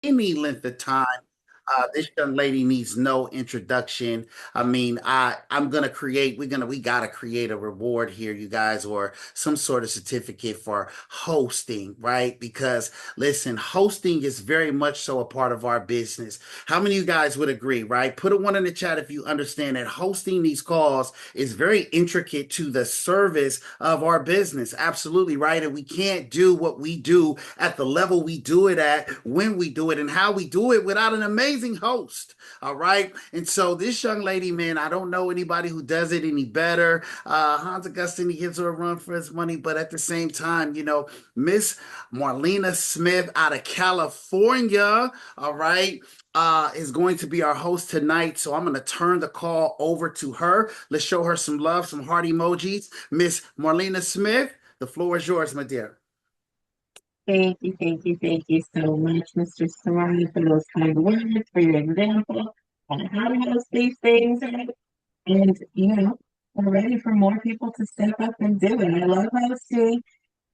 any length of time. This young lady needs no introduction. I mean, I'm gonna create. We gotta create a reward here, you guys, or some sort of certificate for hosting, right? Because listen, hosting is very much so a part of our business. How many of you guys would agree, right? Put a one in the chat if you understand that hosting these calls is very intricate to the service of our business. Absolutely, right? And we can't do what we do at the level we do it at, when we do it, and how we do it without an amazing host. All right. And so this young lady, man, I don't know anybody who does it any better. Hans Augustine, he gives her a run for his money, but at the same time, Miss Marlena Smith out of California, all right, is going to be our host tonight. So I'm going to turn the call over to her. Let's show her some love, some heart emojis. Miss Marlena Smith, the floor is yours, my dear. Thank you so much, Mr. Sarani, for those kind words, for your example on how to host these things. And, we're ready for more people to step up and do it. I love hosting,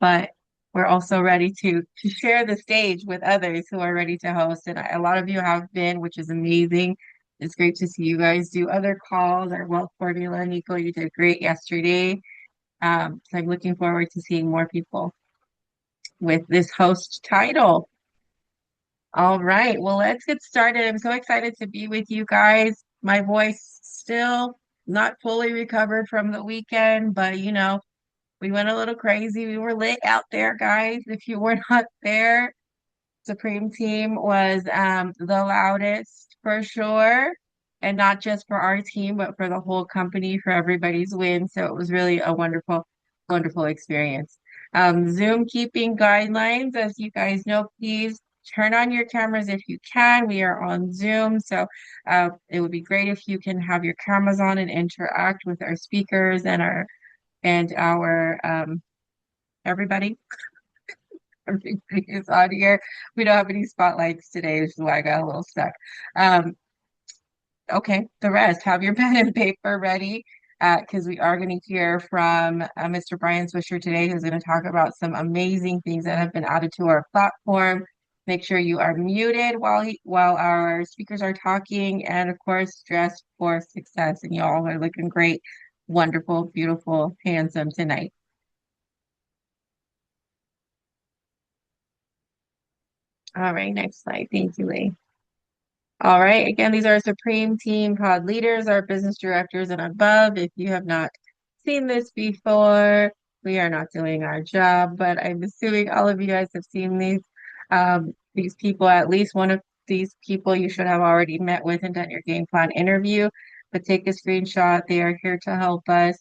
but we're also ready to share the stage with others who are ready to host. And a lot of you have been, which is amazing. It's great to see you guys do other calls. Our Wealth Formula, Nico, you did great yesterday. So I'm looking forward to seeing more people with this host title. All right, well, let's get started. I'm so excited to be with you guys. My voice still not fully recovered from the weekend, but we went a little crazy. We were lit out there, guys. If you were not there, Supreme Team was the loudest for sure. And not just for our team, but for the whole company, for everybody's win. So it was really a wonderful, wonderful experience. Zoom keeping guidelines, as you guys know, please turn on your cameras if you can. We are on Zoom, so it would be great if you can have your cameras on and interact with our speakers and our everybody. Everybody is on here. We don't have any spotlights today, which is why I got a little stuck. Um, okay, the rest, have your pen and paper ready because we are going to hear from Mr. Brian Swisher today, who's going to talk about some amazing things that have been added to our platform. Make sure you are muted while our speakers are talking, and of course, dress for success. And y'all are looking great, wonderful, beautiful, handsome tonight. All right, next slide. Thank you, Lee. All right. Again, these are Supreme Team Pod leaders, our business directors and above. If you have not seen this before, we are not doing our job, but I'm assuming all of you guys have seen these people. At least one of these people you should have already met with and done your game plan interview. But take a screenshot. They are here to help us.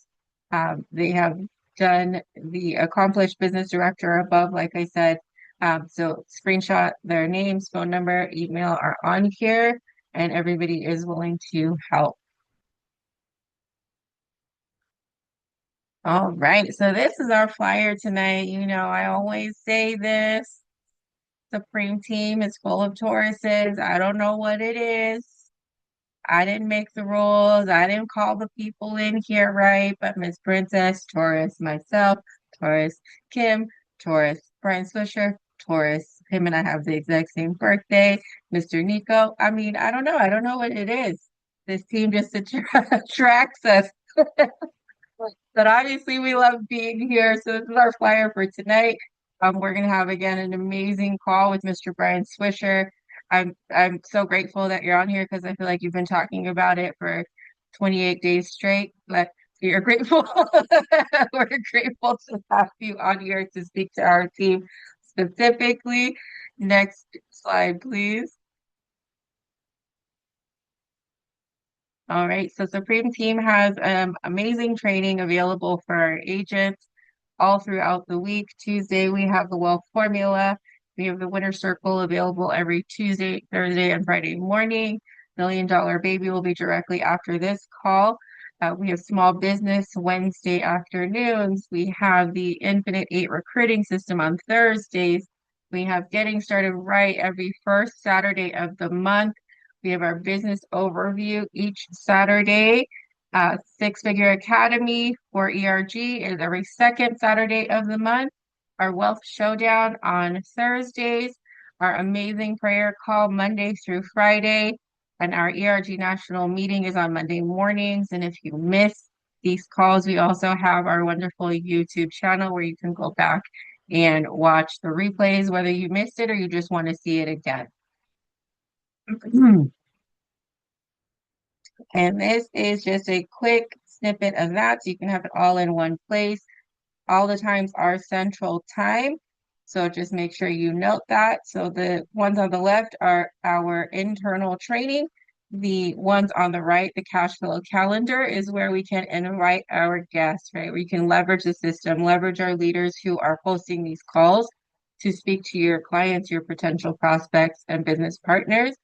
They have done the accomplished business director above, like I said. So screenshot their names, phone number, email are on here, and everybody is willing to help. All right, so this is our flyer tonight. I always say this. Supreme Team is full of Tauruses. I don't know what it is. I didn't make the rules. I didn't call the people in here right, but Miss Princess, Taurus, myself, Taurus, Kim, Taurus, Brian Swisher, Taurus. Him and I have the exact same birthday. Mr. Nico. I mean, I don't know. I don't know what it is. This team just attracts us. But obviously, we love being here. So this is our flyer for tonight. We're gonna have again an amazing call with Mr. Brian Swisher. I'm so grateful that you're on here because I feel like you've been talking about it for 28 days straight. But you're grateful. We're grateful to have you on here to speak to our team specifically. Next slide, please. All right, so Supreme Team has amazing training available for our agents all throughout the week. Tuesday, we have the Wealth Formula. We have the Winner Circle available every Tuesday, Thursday, and Friday morning. Million Dollar Baby will be directly after this call. We have Small Business Wednesday afternoons. We have the Infinite Eight recruiting system on Thursdays. We have Getting Started Right every first Saturday of the month. We have our business overview each Saturday. Six Figure Academy for ERG is every second Saturday of the month. Our Wealth Showdown on Thursdays. our amazing prayer call Monday through Friday. And our ERG National meeting is on Monday mornings. And if you miss these calls, we also have our wonderful YouTube channel where you can go back and watch the replays, whether you missed it or you just want to see it again. And this is just a quick snippet of that, so you can have it all in one place. All the times are Central Time, so just make sure you note that. So the ones on the left are our internal training. The ones on the right, the cash flow calendar, is where we can invite our guests, right? We can leverage the system, leverage our leaders who are hosting these calls to speak to your clients, your potential prospects, and business partners.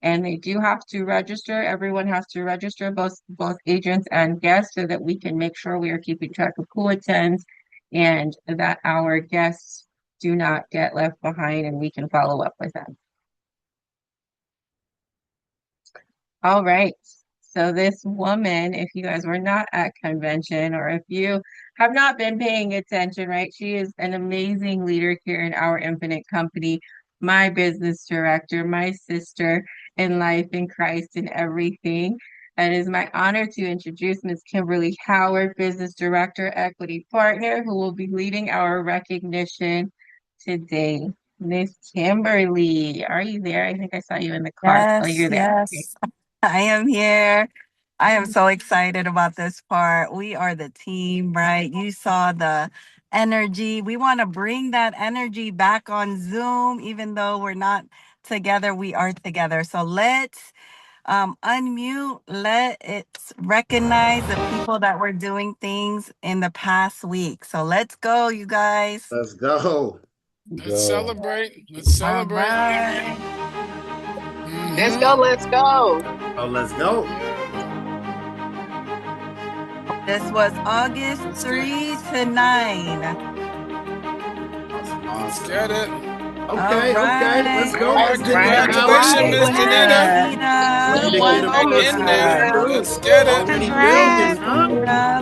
And they do have to register. Everyone has to register, both agents and guests, so that we can make sure we are keeping track of who attends and that our guests do not get left behind and we can follow up with them. All right. So this woman, if you guys were not at convention or if you have not been paying attention, right? She is an amazing leader here in our Infinite company, my business director, my sister in life, in Christ, and everything. It is my honor to introduce Ms. Kimberly Howard, Business Director, Equity Partner, who will be leading our recognition today. Miss Kimberly, are you there? I think I saw you in the car. Oh, you're there. Yes, I am here. I am so excited about this part. We are the team, right? You saw the energy. We want to bring that energy back on Zoom, even though we're not together, we are together. So let's unmute. Let's recognize the people that were doing things in the past week. So let's go, you guys. Let's go. Let's celebrate. Let's celebrate. All right. Let's go, let's go. Oh, let's go. This was August 3 to 9. Let's get it. Okay, right. let's go. Congratulations, Miss Danita. Let's get it. Congrats.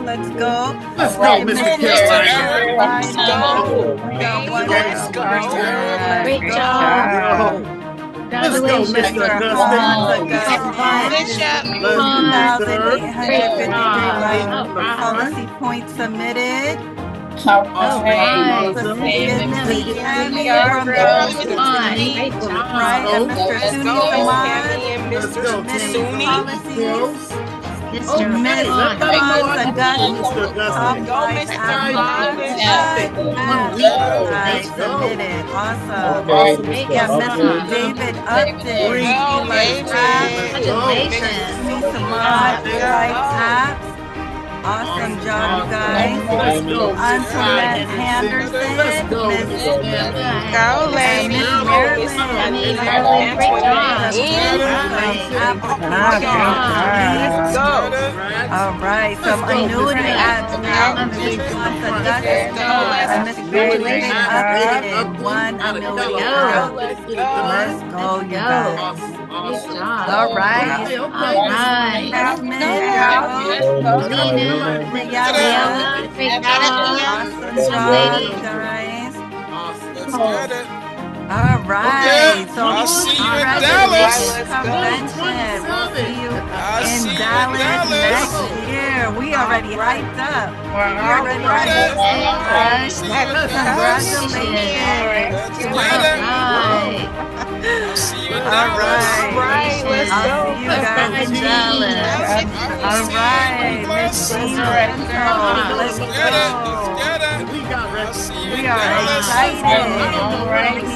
Let's go. Let's go, Mr. Mr. Carey. Eric. Let's go. We got one Let's go. Great job. Let's go, Mr. Augustine. Bishop. 2,853 policy points submitted. Right. Definitely Tammy from Great right, and Mr. Let's Suni go. Samad. Let's go, Submitting policies. Okay, Miss let's go. Mr. Augustine. Go, Mr. Right, submitted. Awesome. Yeah, Mr. David Upton. Congratulations. Suni Samad. Right, apps. Awesome job, you guys. Antoinette Henderson, Miss Go, lady. Miss Great job. All right, some annuity ads now. Miss Mary updated one annuity ad. Let's go, you guys. All right. Jasmine, awesome job, guys. Let's get it. All right. So I'll see you in congratulations, Dallas. convention. We'll see you I'll see you in in Dallas Dallas. next year. We already hyped up. We already Get it. hyped See you in up. Dallas. Congratulations. Let's get it. I'll see you in All Dallas. right. Let's I'll go. see you guys in Dallas. All right. Miss Gina Central. Let's Let's get it. go. Let's get it. We got I'll see you in We are Dallas. excited.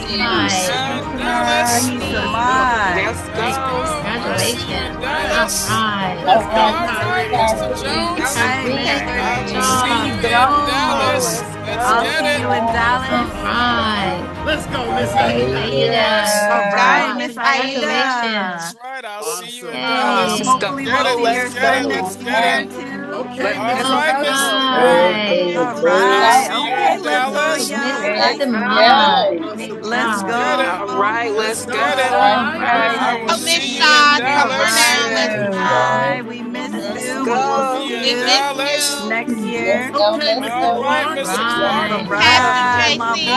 See you in Dallas. He's alive. Let's go. Congratulations. Dallas. Let's go, Kyrie. Mr. Jones. Hi, I'll Mr. see you in Dallas. I'll Let's see get you in it. Dallas. Let's go, Miss Aida. All right, Miss Aida. That's right. I'll see you in Awesome. Dallas. Hopefully Get we'll it. see your Let's get son it. next Let's get year it. too. Okay, All Miss right, Miss. All right. See you Okay, in let's Dallas. go, y'all. Let's Let's go. All right, let's Get get it. it. I will Miss see you in Todd, Dallas. Hi, we missed you. We will See see you in you Dallas. next year. Okay, Mr. All right, Ron. Mr. All Clark. right, my Cassie, boy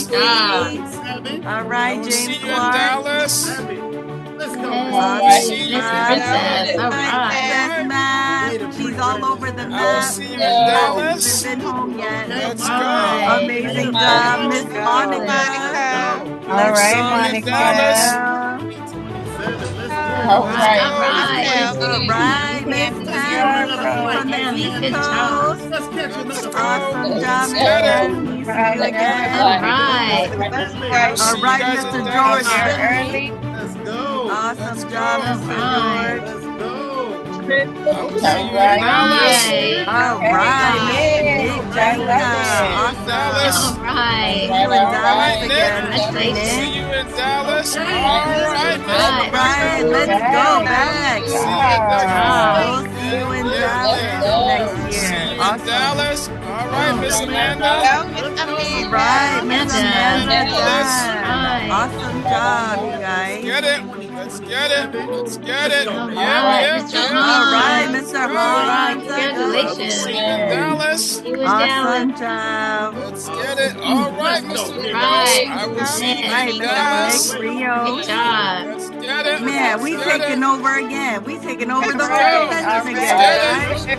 Dallas. JC. Seven. All I right, will James see you in Clark. Dallas. Seven. Let's go, Hey, Awesome See you Miss in job. Princess. Dallas. All Right, right. Princess Map. Later, She's all princess. over the I will map. see you in She Dallas. hasn't been home yet. Okay, Let's All go. right. Amazing Let's job, go. Miss Let's go. Monica. All I will Let's right, see go, you in Miss Dallas. Monica. Michelle. 2027. Let's All go. right. Let's All go. right. All You right, Miss can. Let's catch Tammy another flight, from the Miss Tammy, East good Tammy. job. Coast. Let's catch Let's another flight. go. Awesome job, Let's Miss get it. Tammy. See you All again. right. I will All see you right, guys in Mr. George Dallas. Finley. Let's go. Let's Awesome job, go. All Mr. right. George. Let's go. I will see you All in Dallas. right. All Good right, job. Mr. Nick See Jenga. you in All Dallas. Awesome. right. See you in All Dallas right, Nick. again, Mr. Congratulations. See Nick. you in Dallas. Okay. All right, All Miss right. Rebecca. Right, let's go back. See you in Good job. We'll see you in Dallas next See year. you in Awesome. Dallas. All right, Oh, Miss Amanda. Let's go, All Miss right, Amanda. Miss Amanda. Amanda Dallas. Dunn. Right. Awesome job, you Let's guys. get it. Let's get it. Let's get it. All Yep, right. yep, Mr. yep. All right, Hans. Let's Mr. All go. right. Hans I will Congratulations. see you again. in Dallas. You in Dallas. Awesome job. Let's get it. All right, Let's go, Mr. Nick. Rios. Right. I will Mr. see you Nick. Right, in Mr. Nick Dallas. Rio. Good job. Let's get it. Man, Let's we get it. taking over again. We taking over the Let's whole go. convention Let's again, get right? it.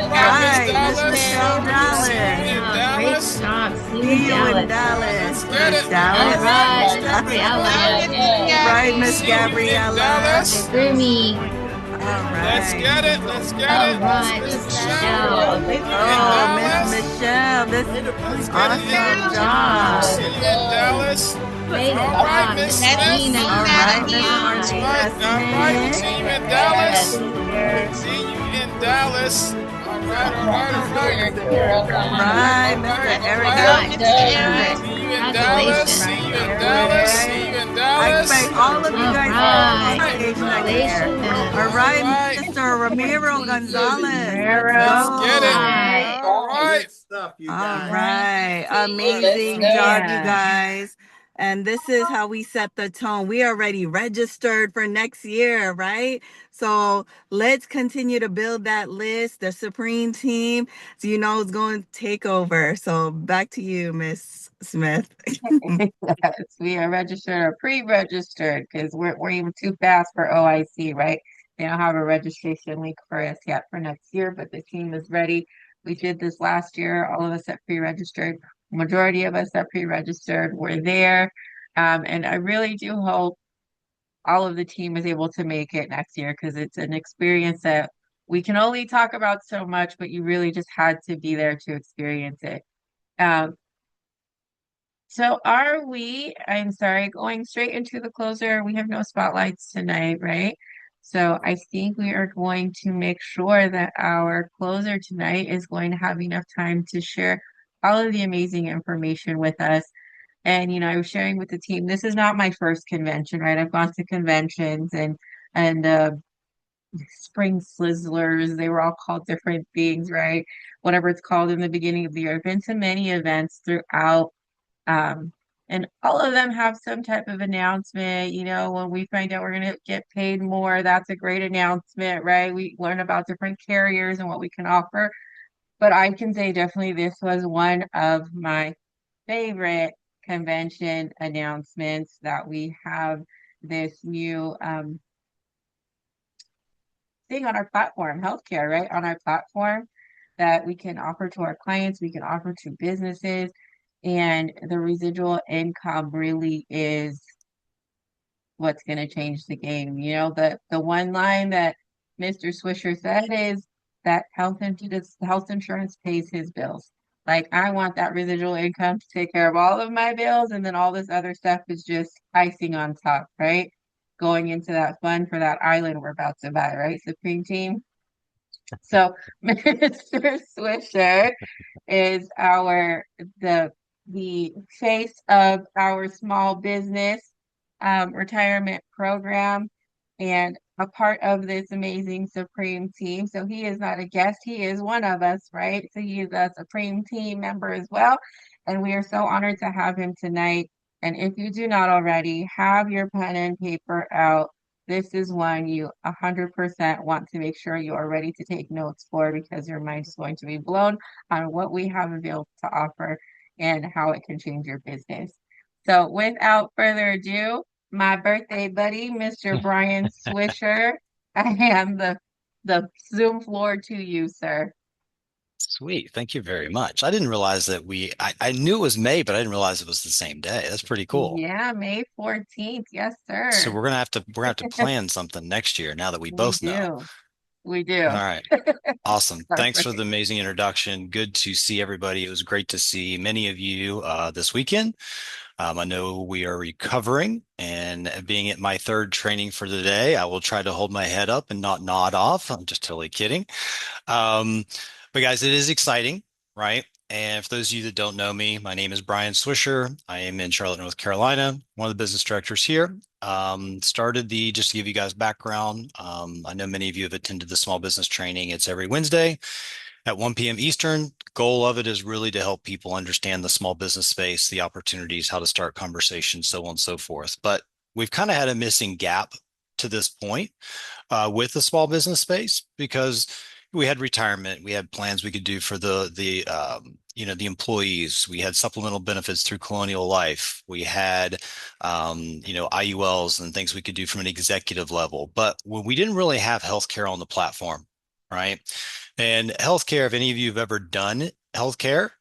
All right, Miss Right, Miss Dallas. Michelle See you Dallas. in Great Dallas. job. See you in See you in Dallas. Dallas. Let's get Miss it. All Dallas. right. Miss Gabriella. Right, Miss See you in Gabriella. Dallas. Rumi. All Let's right. get it. Let's get All it. right. Miss Miss Michelle. Michelle. See you in Oh, Miss Dallas. Michelle, this Let's get it. awesome Good job. See you in Dallas. Great All right, job. Miss Miss Smith. Gina. All right, Miss That's Right. right. Martina All right. Smith. See you in Dallas. Yes. See you in Dallas. All right. All right. All right. Right, All Mr. right. All Eric. right. Good. See you in Dallas. Congratulations. See you in Eric. Dallas. See you in I Dallas. expect all of you All guys to right. come on stage next year. Congratulations. All right, right. Mr. Ramiro Gonzalez. Let's Let's go. get it. Right. All right. Good stuff, you All guys. right. Amazing job, you guys. And this is how we set the tone. We already registered for next year, right? So let's continue to build that list. The Supreme team, so you know, is going to take over. So back to you, Miss Smith. Yes, we are registered or pre-registered because we're even too fast for OIC, right? They don't have a registration link for us yet for next year, but the team is ready. We did this last year. All of us are pre-registered. Majority of us are pre-registered. We're there. And I really do hope all of the team is able to make it next year because it's an experience that we can only talk about so much, but you really just had to be there to experience it. So are we, I'm sorry, going straight into the closer? We have no spotlights tonight, right? So I think we are going to make sure that our closer tonight is going to have enough time to share all of the amazing information with us. And I was sharing with the team, this is not my first convention, right? I've gone to conventions and spring slizzlers, they were all called different things, right? Whatever it's called in the beginning of the year. I've been to many events throughout um, and all of them have some type of announcement. When we find out we're going to get paid more, that's a great announcement, right? We learn about different carriers and what we can offer. But I can say definitely this was one of my favorite convention announcements that we have this new thing on our platform, healthcare, right? On our platform that we can offer to our clients, we can offer to businesses. And the residual income really is what's going to change the game. The one line that Mr. Swisher said is that health insurance pays his bills. Like, I want that residual income to take care of all of my bills, and then all this other stuff is just icing on top, right? Going into that fund for that island we're about to buy, right, Supreme Team? So Mr. Swisher is the face of our small business retirement program and a part of this amazing Supreme team. So he is not a guest, he is one of us, right? So he is a Supreme team member as well. And we are so honored to have him tonight. And if you do not already, have your pen and paper out. This is one you 100% want to make sure you are ready to take notes for because your mind is going to be blown on what we have available to offer and how it can change your business. So without further ado, my birthday buddy, Mr. Brian Swisher, I hand the Zoom floor to you, sir. Sweet. Thank you very much. I didn't realize that I knew it was May, but I didn't realize it was the same day. That's pretty cool. Yeah, May 14th. Yes, So sir. we're gonna have to plan something next year now that we We both know. do. We All do. right. Awesome. All Thanks for right. the amazing introduction. Good to see everybody. It was great to see many of you this weekend. I know we are recovering, and being at my third training for the day, I will try to hold my head up and not nod off. I'm just totally kidding. Um, but guys, it is exciting, right? And for those of you that don't know me, my name is Brian Swisher. I am in Charlotte, North Carolina, one of the business directors here. Just to give you guys background, I know many of you have attended the small business training. It's every Wednesday at 1 p.m. Eastern. Goal of it is really to help people understand the small business space, the opportunities, how to start conversations, so on and so forth. But we've kind of had a missing gap to this point with the small business space because we had retirement, we had plans we could do for the employees, we had supplemental benefits through Colonial Life, we had IULs and things we could do from an executive level, but when we didn't really have healthcare on the platform, right? And healthcare, if any of you have ever done healthcare,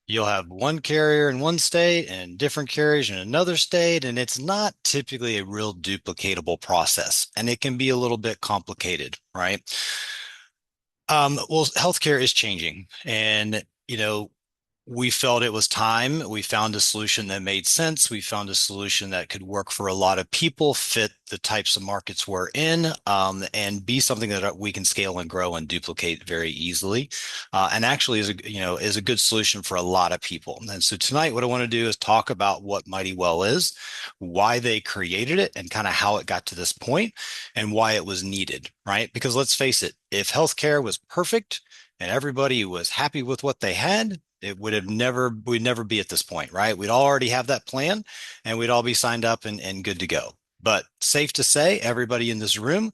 you'll have one carrier in one state and different carriers in another state, and it's not typically a real duplicatable process, and it can be a little bit complicated, right? Well, healthcare is changing, and we felt it was time. We found a solution that made sense. We found a solution that could work for a lot of people, fit the types of markets we're in, and be something that we can scale and grow and duplicate very easily. And actually is a good solution for a lot of people. And so tonight, what I want to do is talk about what MightyWell is, why they created it, and kind of how it got to this point and why it was needed, right? Because let's face it, if healthcare was perfect and everybody was happy with what they had, we'd never be at this point, right? We'd already have that plan and we'd all be signed up and good to go. But safe to say, everybody in this room,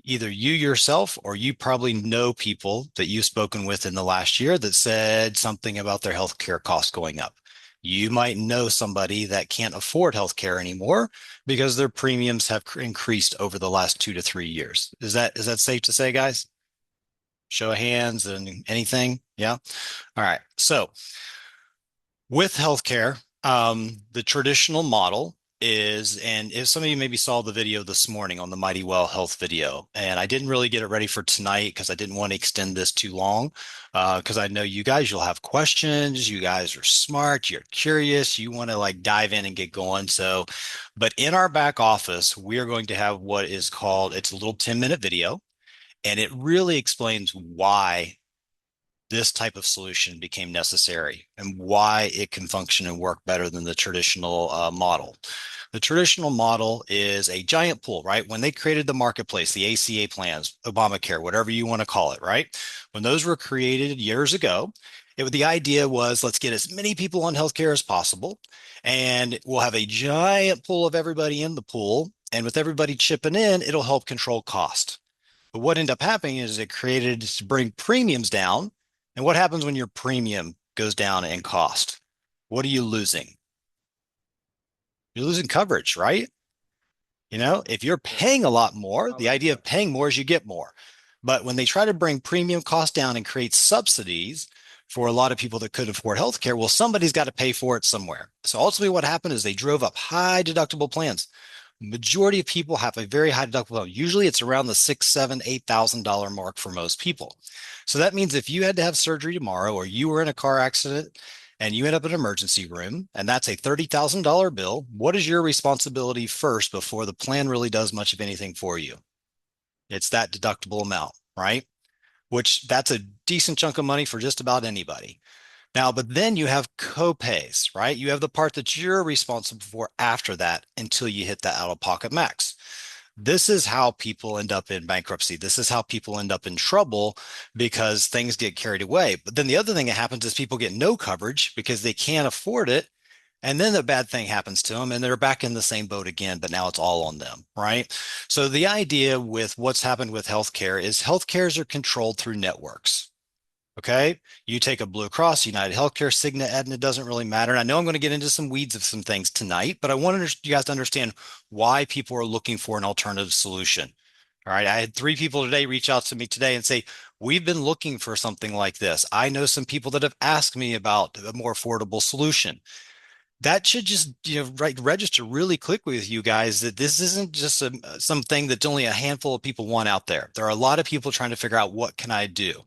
either you yourself or you probably know people that you've spoken with in the last year that said something about their healthcare costs going up. You might know somebody that can't afford healthcare anymore because their premiums have increased over the last 2 to 3 years. Is that safe to say, guys? Show of hands and anything? Yeah. All right. So with healthcare, the traditional model is, and if some of you maybe saw the video this morning on the MightyWell Health video, and I didn't really get it ready for tonight because I didn't want to extend this too long, because I know you guys, you'll have questions. You guys are smart. You're curious. You want to like dive in and get going. So, but in our back office, we are going to have what is called, it's a little 10-minute video. And it really explains why this type of solution became necessary and why it can function and work better than the traditional model. The traditional model is a giant pool, right? When they created the marketplace, the ACA plans, Obamacare, whatever you want to call it, right? When those were created years ago, the idea was let's get as many people on healthcare as possible, and we'll have a giant pool of everybody in the pool. And with everybody chipping in, it'll help control cost. But what ended up happening is it created to bring premiums down. And what happens when your premium goes down in cost? What are you losing? You're losing coverage, right? If you're paying a lot more, the idea of paying more is you get more. But when they try to bring premium costs down and create subsidies for a lot of people that couldn't afford healthcare, well, somebody's got to pay for it somewhere. So ultimately what happened is they drove up high deductible plans. Majority of people have a very high deductible. Usually it's around the $6,000, $7,000, $8,000 mark for most people. So that means if you had to have surgery tomorrow or you were in a car accident and you end up in an emergency room and that's a $30,000 bill, what is your responsibility first before the plan really does much of anything for you? It's that deductible amount, right? Which that's a decent chunk of money for just about anybody. Now, but then you have copays, right? You have the part that you're responsible for after that until you hit that out-of-pocket max. This is how people end up in bankruptcy. This is how people end up in trouble because things get carried away. But then the other thing that happens is people get no coverage because they can't afford it. And then the bad thing happens to them and they're back in the same boat again, but now it's all on them, right? So the idea with what's happened with healthcare is healthcares are controlled through networks. Okay. You take a Blue Cross, United Healthcare, Cigna, Aetna, doesn't really matter. And I know I'm going to get into some weeds of some things tonight, but I want you guys to understand why people are looking for an alternative solution. All right. I had 3 people today reach out to me today and say, we've been looking for something like this. I know some people that have asked me about a more affordable solution. That should just, register really quickly with you guys that this isn't just something that only a handful of people want out there. There are a lot of people trying to figure out what can I do?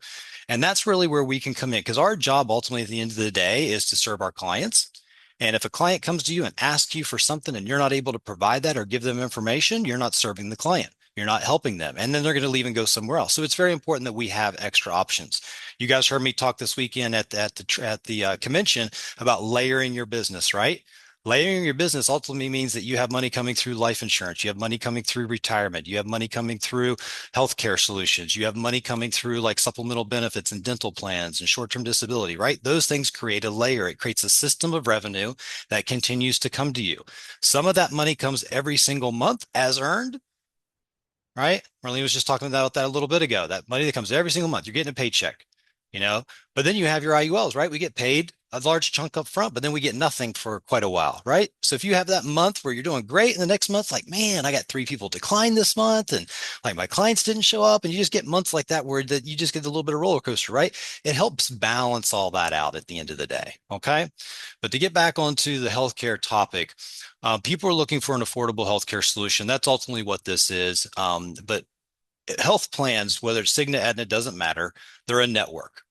And that's really where we can come in, because our job ultimately at the end of the day is to serve our clients. And if a client comes to you and asks you for something and you're not able to provide that or give them information, you're not serving the client. You're not helping them. And then they're going to leave and go somewhere else. So it's very important that we have extra options. You guys heard me talk this weekend at the convention about layering your business, right? Layering your business ultimately means that you have money coming through life insurance, you have money coming through retirement, you have money coming through healthcare solutions, you have money coming through like supplemental benefits and dental plans and short-term disability, right? Those things create a layer. It creates a system of revenue that continues to come to you. Some of that money comes every single month as earned, right? Marlene was just talking about that a little bit ago. That money that comes every single month, you're getting a paycheck, but then you have your IULs, right? We get paid a large chunk up front, but then we get nothing for quite a while, right? So if you have that month where you're doing great and the next month, like, man, I got 3 people decline this month and like my clients didn't show up, and you just get months like that where that you just get a little bit of roller coaster, right? It helps balance all that out at the end of the day. Okay. But to get back onto the healthcare topic, people are looking for an affordable healthcare solution. That's ultimately what this is. But health plans, whether it's Cigna, Aetna, doesn't matter. They're a network.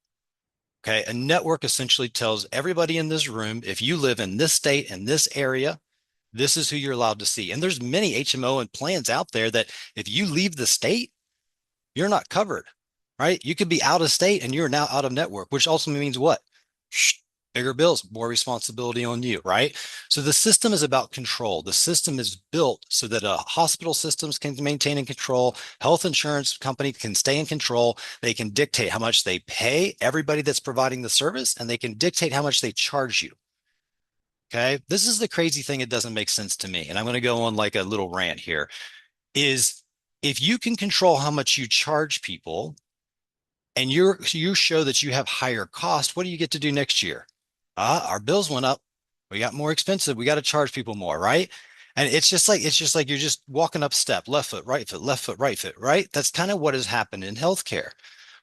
Okay. A network essentially tells everybody in this room, if you live in this state and this area, this is who you're allowed to see. And there's many HMO and plans out there that if you leave the state, you're not covered, right? You could be out of state and you're now out of network, which ultimately means what? Bigger bills, more responsibility on you, right? So the system is about control. The system is built so that hospital systems can maintain and control. Health insurance company can stay in control. They can dictate how much they pay everybody that's providing the service, and they can dictate how much they charge you. Okay. This is the crazy thing. It doesn't make sense to me. And I'm going to go on like a little rant here is if you can control how much you charge people and you show that you have higher cost, what do you get to do next year? Our bills went up. We got more expensive. We got to charge people more, right? And it's just like you're just walking up step, left foot, right foot, left foot, right foot, right? That's kind of what has happened in healthcare.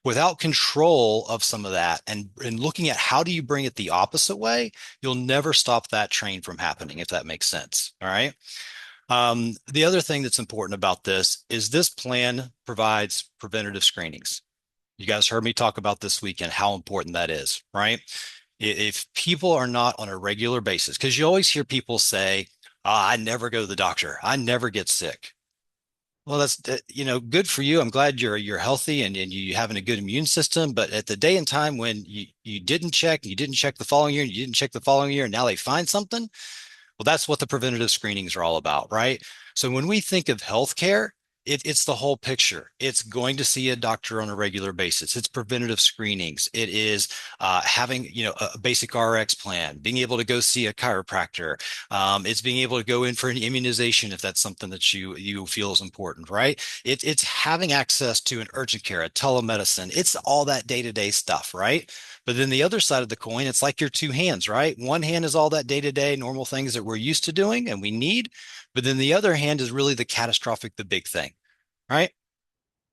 Without control of some of that and looking at how do you bring it the opposite way, you'll never stop that train from happening, if that makes sense. All right. The other thing that's important about this is this plan provides preventative screenings. You guys heard me talk about this weekend, how important that is, right? If people are not on a regular basis, because you always hear people say, I never go to the doctor. I never get sick. Well, that's, good for you. I'm glad you're healthy and you having a good immune system. But at the day and time when you didn't check, you didn't check the following year, and you didn't check the following year, and now they find something. Well, that's what the preventative screenings are all about, right? So when we think of healthcare, it's the whole picture. It's going to see a doctor on a regular basis. It's preventative screenings. It is having, a basic RX plan, being able to go see a chiropractor. It's being able to go in for an immunization if that's something that you feel is important, right? It's having access to an urgent care, a telemedicine. It's all that day-to-day stuff, right? But then the other side of the coin, it's like your 2 hands, right? One hand is all that day-to-day normal things that we're used to doing and we need. But then the other hand is really the catastrophic, the big thing, right?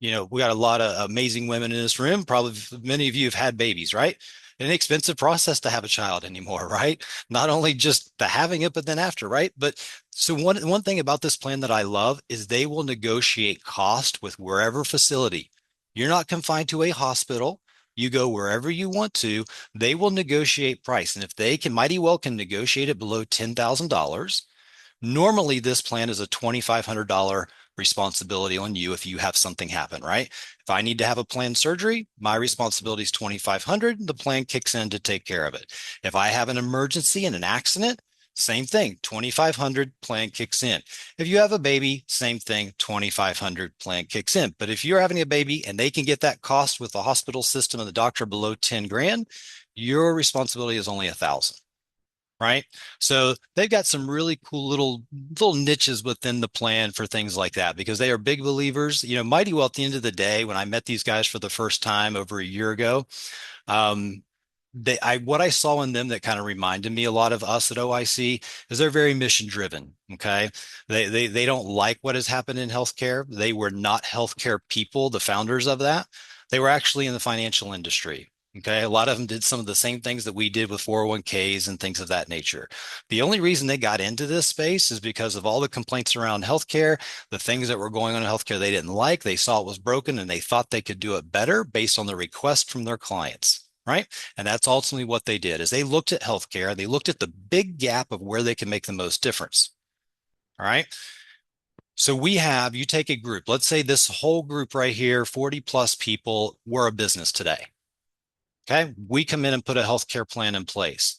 We got a lot of amazing women in this room. Probably many of you have had babies, right? An expensive process to have a child anymore, right? Not only just the having it, but then after, right? But so one thing about this plan that I love is they will negotiate cost with wherever facility. You're not confined to a hospital. You go wherever you want to. They will negotiate price. And if they can mighty well can negotiate it below $10,000, normally this plan is a $2,500 responsibility on you if you have something happen, right? If I need to have a planned surgery, my responsibility is $2,500. The plan kicks in to take care of it. If I have an emergency and an accident, same thing, $2,500 plan kicks in. If you have a baby, same thing, $2,500 plan kicks in. But if you're having a baby and they can get that cost with the hospital system and the doctor below 10 grand, your responsibility is only 1,000. right? So they've got some really cool little niches within the plan for things like that because they are big believers. You know, Mighty Well, at the end of the day, when I met these guys for the first time over a year ago, um, what I saw in them that kind of reminded me a lot of us at OIC is they're very mission driven. Okay. They don't like what has happened in healthcare. They were not healthcare people, the founders of that. They were actually in the financial industry. Okay. A lot of them did some of the same things that we did with 401ks and things of that nature. The only reason they got into this space is because of all the complaints around healthcare, the things that were going on in healthcare they didn't like. They saw it was broken and they thought they could do it better based on the request from their clients. Right. And that's ultimately what they did is they looked at healthcare. They looked at the big gap of where they can make the most difference. All right. So you take a group, let's say this whole group right here, 40 plus people, we're a business today. Okay. We come in and put a healthcare plan in place.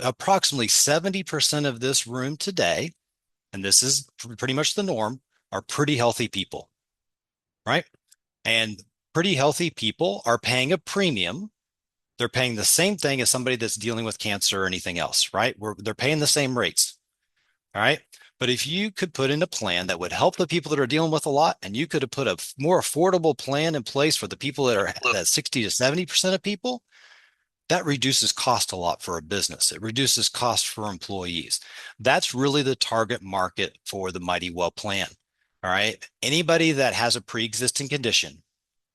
Approximately 70% of this room today, and this is pretty much the norm, are pretty healthy people. Right. And pretty healthy people are paying a premium. They're paying the same thing as somebody that's dealing with cancer or anything else, right? They're paying the same rates. All right. But if you could put in a plan that would help the people that are dealing with a lot, and you could have put a more affordable plan in place for the people that 60 to 70% of people, that reduces cost a lot for a business. It reduces cost for employees. That's really the target market for the Mighty Well plan. All right. Anybody that has a pre-existing condition.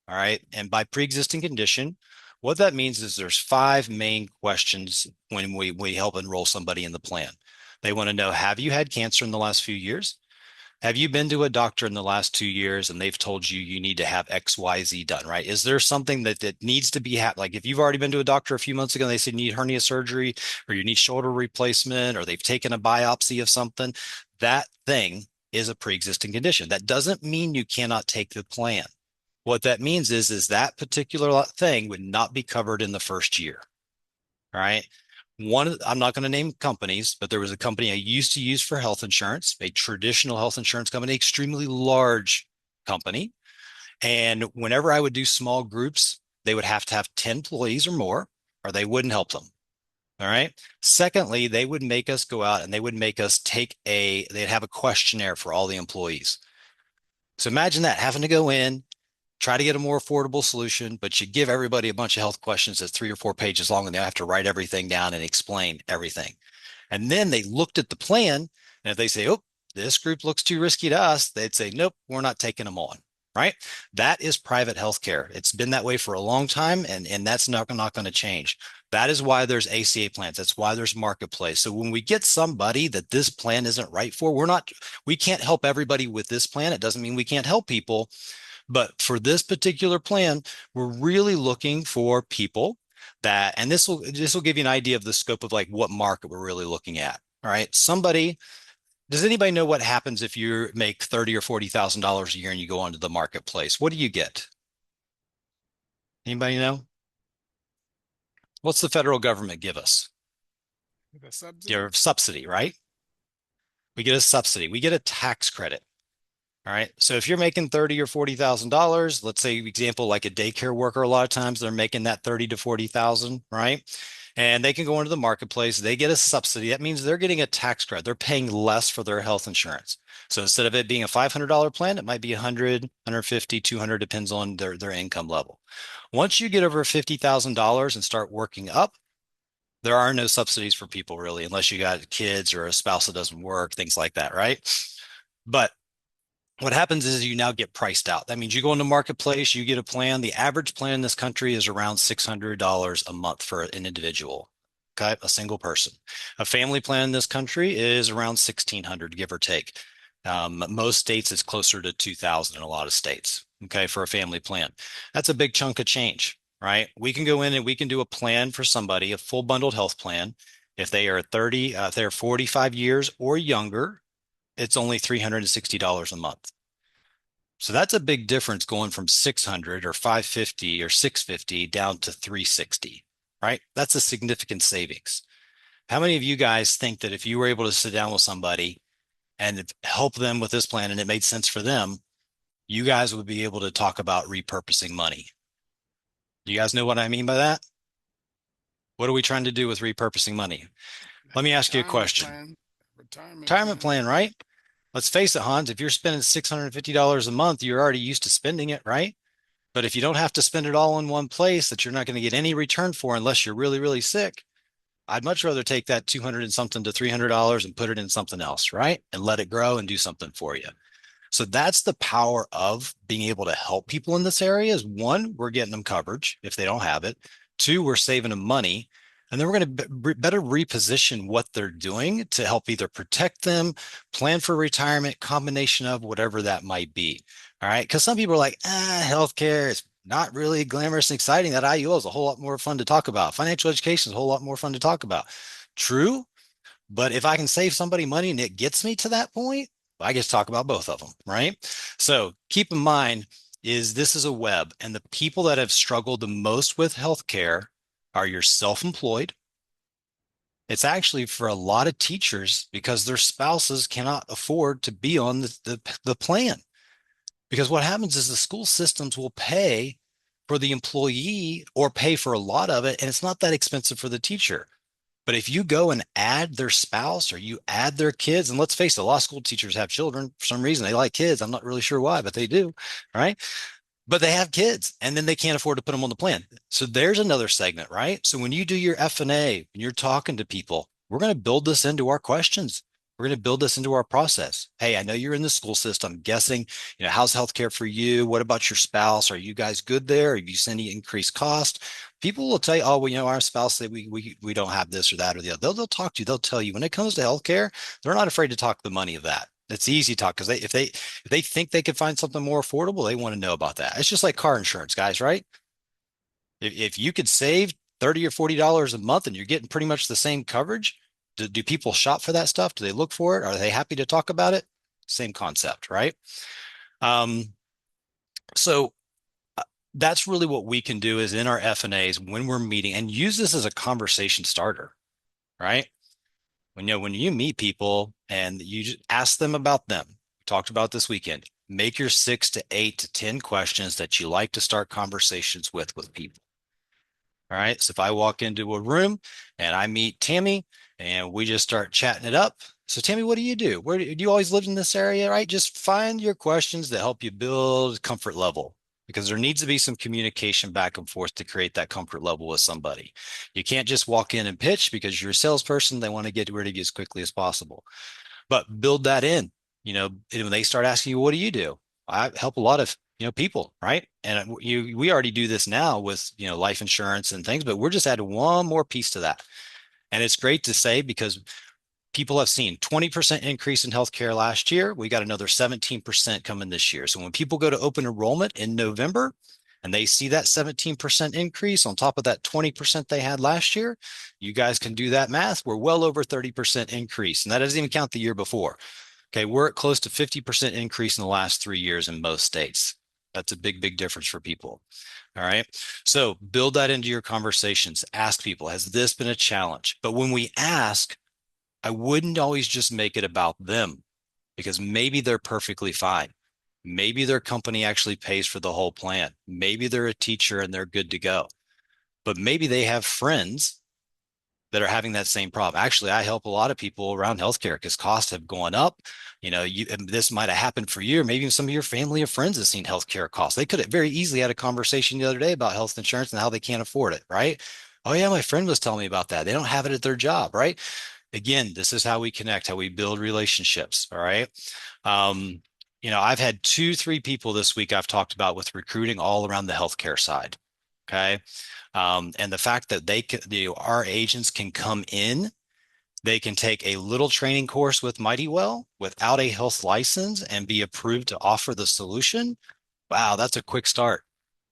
All right. And by pre-existing condition, what that means is there's 5 main questions when we help enroll somebody in the plan. They want to know, have you had cancer in the last few years? Have you been to a doctor in the last 2 years and they've told you you need to have XYZ done, right? Is there something that needs to be like if you've already been to a doctor a few months ago and they said you need hernia surgery or you need shoulder replacement or they've taken a biopsy of something, that thing is a pre-existing condition. That doesn't mean you cannot take the plan. What that means is that particular thing would not be covered in the first year. All right. I'm not going to name companies, but there was a company I used to use for health insurance, a traditional health insurance company, extremely large company. And whenever I would do small groups, they would have to have 10 employees or more, or they wouldn't help them. All right. Secondly, they would make us go out and they would make us they'd have a questionnaire for all the employees. So imagine that having to go in, try to get a more affordable solution, but you give everybody a bunch of health questions that's 3 or 4 pages long and they have to write everything down and explain everything. And then they looked at the plan. And if they say, oh, this group looks too risky to us, they'd say, nope, we're not taking them on. Right. That is private healthcare. It's been that way for a long time. And that's not going to change. That is why there's ACA plans. That's why there's marketplace. So when we get somebody that this plan isn't right for, we can't help everybody with this plan. It doesn't mean we can't help people. But for this particular plan, we're really looking for people and this will give you an idea of the scope of like what market we're really looking at. All right. Does anybody know what happens if you make $30,000 or $40,000 a year and you go onto the marketplace? What do you get? Anybody know? What's the federal government give us? The subsidy. Your subsidy, right? We get a subsidy. We get a tax credit. All right. So if you're making $30,000 or $40,000, let's say example, like a daycare worker, a lot of times they're making that 30 to 40,000, right? And they can go into the marketplace. They get a subsidy. That means they're getting a tax credit. They're paying less for their health insurance. So instead of it being a $500 plan, it might be 100, 150, 200, depends on their income level. Once you get over $50,000 and start working up, there are no subsidies for people really, unless you got kids or a spouse that doesn't work, things like that, right? But what happens is you now get priced out. That means you go into marketplace, you get a plan. The average plan in this country is around $600 a month for an individual. Okay, a single person. A family plan in this country is around $1,600, give or take. Most states it's closer to $2,000 in a lot of states. Okay, for a family plan, that's a big chunk of change, right? We can go in and we can do a plan for somebody, a full bundled health plan. If they are if they're 45 years or younger, it's only $360 a month. So that's a big difference going from 600 or 550 or 650 down to 360, right? That's a significant savings. How many of you guys think that if you were able to sit down with somebody and help them with this plan and it made sense for them, you guys would be able to talk about repurposing money? Do you guys know what I mean by that? What are we trying to do with repurposing money? Let me ask you a question. Retirement plan, right? Let's face it, Hans, if you're spending $650 a month, you're already used to spending it, right? But if you don't have to spend it all in one place that you're not going to get any return for unless you're really, really sick, I'd much rather take that 200 and something to $300 and put it in something else, right? And let it grow and do something for you. So that's the power of being able to help people in this area is one, we're getting them coverage if they don't have it. Two, we're saving them money. And then we're going to better reposition what they're doing to help either protect them, plan for retirement, combination of whatever that might be. All right. Because some people are like, healthcare is not really glamorous and exciting. That IUL is a whole lot more fun to talk about. Financial education is a whole lot more fun to talk about. True. But if I can save somebody money and it gets me to that point, I get to talk about both of them, right? So keep in mind this is a web, and the people that have struggled the most with healthcare are your self-employed. It's actually for a lot of teachers because their spouses cannot afford to be on the plan. Because what happens is the school systems will pay for the employee or pay for a lot of it, and it's not that expensive for the teacher. But if you go and add their spouse or you add their kids, and let's face it, a lot of school teachers have children for some reason. They like kids. I'm not really sure why, but they do. Right. But they have kids and then they can't afford to put them on the plan. So there's another segment, right? So when you do your F&A, when you're talking to people, we're going to build this into our questions. We're going to build this into our process. Hey, I know you're in the school system. I'm guessing, how's healthcare for you? What about your spouse? Are you guys good there? Have you seen any increased cost? People will tell you, oh, well, our spouse say we don't have this or that or the other. They'll talk to you. They'll tell you when it comes to healthcare, they're not afraid to talk the money of that. It's easy talk because if they think they could find something more affordable, they want to know about that. It's just like car insurance, guys, right? If you could save $30 or $40 a month and you're getting pretty much the same coverage, do people shop for that stuff? Do they look for it? Are they happy to talk about it? Same concept, right? So that's really what we can do is in our F&As when we're meeting and use this as a conversation starter, right? When you meet people and you just ask them about them, we talked about this weekend, make your 6 to 8 to 10 questions that you like to start conversations with people. All right. So if I walk into a room and I meet Tammy and we just start chatting it up. So Tammy, what do you do? Where do you always live in this area? Right. Just find your questions that help you build comfort level because there needs to be some communication back and forth to create that comfort level with somebody. You can't just walk in and pitch because you're a salesperson. They want to get rid of you as quickly as possible, but build that in, and when they start asking you, what do you do? I help a lot of people, right? And we already do this now with, life insurance and things, but we're just adding one more piece to that. And it's great to say because people have seen 20% increase in healthcare last year. We got another 17% coming this year. So when people go to open enrollment in November and they see that 17% increase on top of that 20% they had last year, you guys can do that math. We're well over 30% increase. And that doesn't even count the year before. Okay. We're at close to 50% increase in the last 3 years in most states. That's a big, big difference for people. All right. So build that into your conversations. Ask people, has this been a challenge? But when we ask, I wouldn't always just make it about them because maybe they're perfectly fine. Maybe their company actually pays for the whole plan. Maybe they're a teacher and they're good to go. But maybe they have friends that are having that same problem. Actually, I help a lot of people around healthcare because costs have gone up. This might have happened for you, or maybe some of your family or friends have seen healthcare costs. They could have very easily had a conversation the other day about health insurance and how they can't afford it, right? Oh yeah, my friend was telling me about that. They don't have it at their job, right? Again, this is how we connect, how we build relationships. All right. I've had 2-3 people this week I've talked about with recruiting all around the healthcare side. Okay. And the fact that our agents can come in, they can take a little training course with MightyWell without a health license and be approved to offer the solution. Wow, that's a quick start.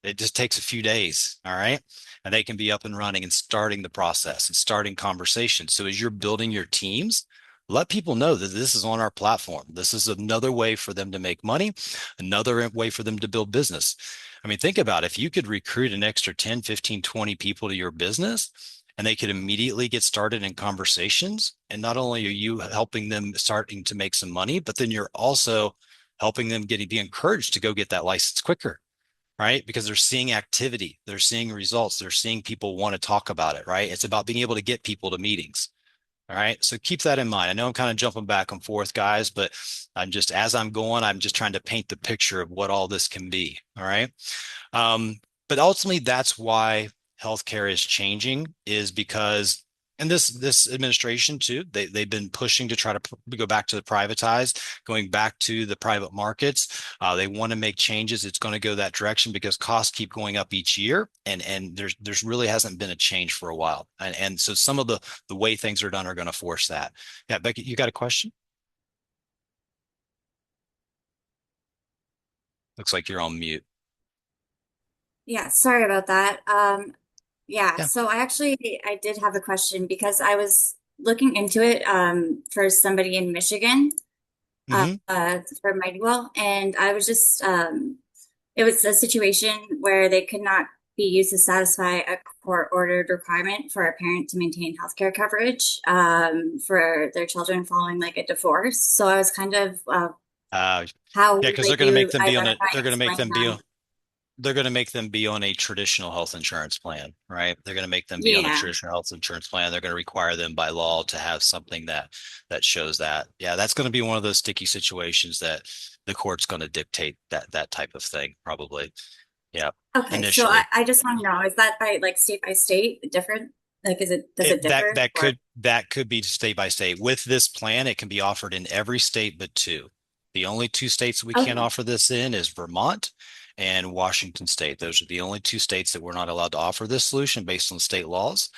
It just takes a few days. All right. And they can be up and running and starting the process and starting conversations. So as you're building your teams, let people know that this is on our platform. This is another way for them to make money, another way for them to build business. I mean, think about if you could recruit an extra 10, 15, 20 people to your business and they could immediately get started in conversations. And not only are you helping them starting to make some money, but then you're also helping them be encouraged to go get that license quicker, right? Because they're seeing activity, they're seeing results, they're seeing people want to talk about it, right? It's about being able to get people to meetings. All right. So keep that in mind. I know I'm kind of jumping back and forth, guys, but as I'm going, I'm just trying to paint the picture of what all this can be. All right. But ultimately, that's why healthcare is changing, is because, and this administration too, they've been pushing to try to go back to the privatized, going back to the private markets. They want to make changes. It's going to go that direction because costs keep going up each year, and there's really hasn't been a change for a while, and so some of the way things are done are going to force that. Yeah, Becky, you got a question? Looks like you're on mute. Yeah, sorry about that. Yeah, Yeah. so I did have a question because I was looking into it for somebody in Michigan Hmm. for Mighty Well, and I was just it was a situation where they could not be used to satisfy a court-ordered requirement for a parent to maintain healthcare coverage for their children following like a divorce. So I was kind of Uh, how yeah, because they're like going to make you them be on identify and explain that. they're going to make them be on a traditional health insurance plan, right? They're going to make them be on a Yeah. traditional health insurance plan. They're going to require them by law to have something that shows that. Yeah, that's going to be one of those sticky situations that the court's going to dictate that type of thing, probably. Yeah, Okay, so initially. I just want to know, is that by state different? Like, does it differ? Or That could be state by state. With this plan, it can be offered in every state but two. The only two states we can't okay, offer this in is Vermont and Washington State. Those are the only two states that we're not allowed to offer this solution based on state laws.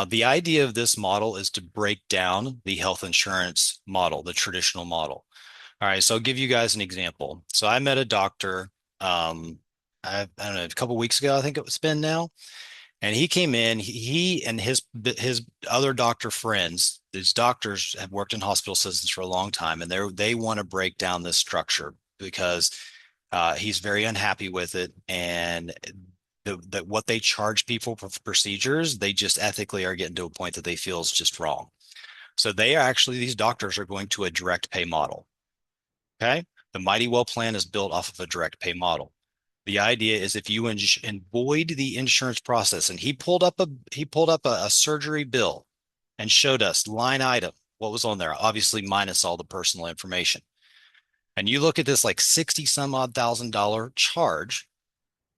The idea of this model is to break down the health insurance model, the traditional model. All right, so I'll give you guys an example. So I met a doctor, I don't know, a couple weeks ago, I think it's been now, and he came in. He and his other doctor friends, these doctors have worked in hospital systems for a long time, and they want to break down this structure because he's very unhappy with it, and that what they charge people for procedures, they just ethically are getting to a point that they feel is just wrong. So they are actually, these doctors are going to a direct pay model. Okay. The Mighty Well plan is built off of a direct pay model. The idea is if you avoid the insurance process, and he pulled up a surgery bill and showed us line item what was on there, obviously minus all the personal information. And you look at this like 60 some odd $1,000 charge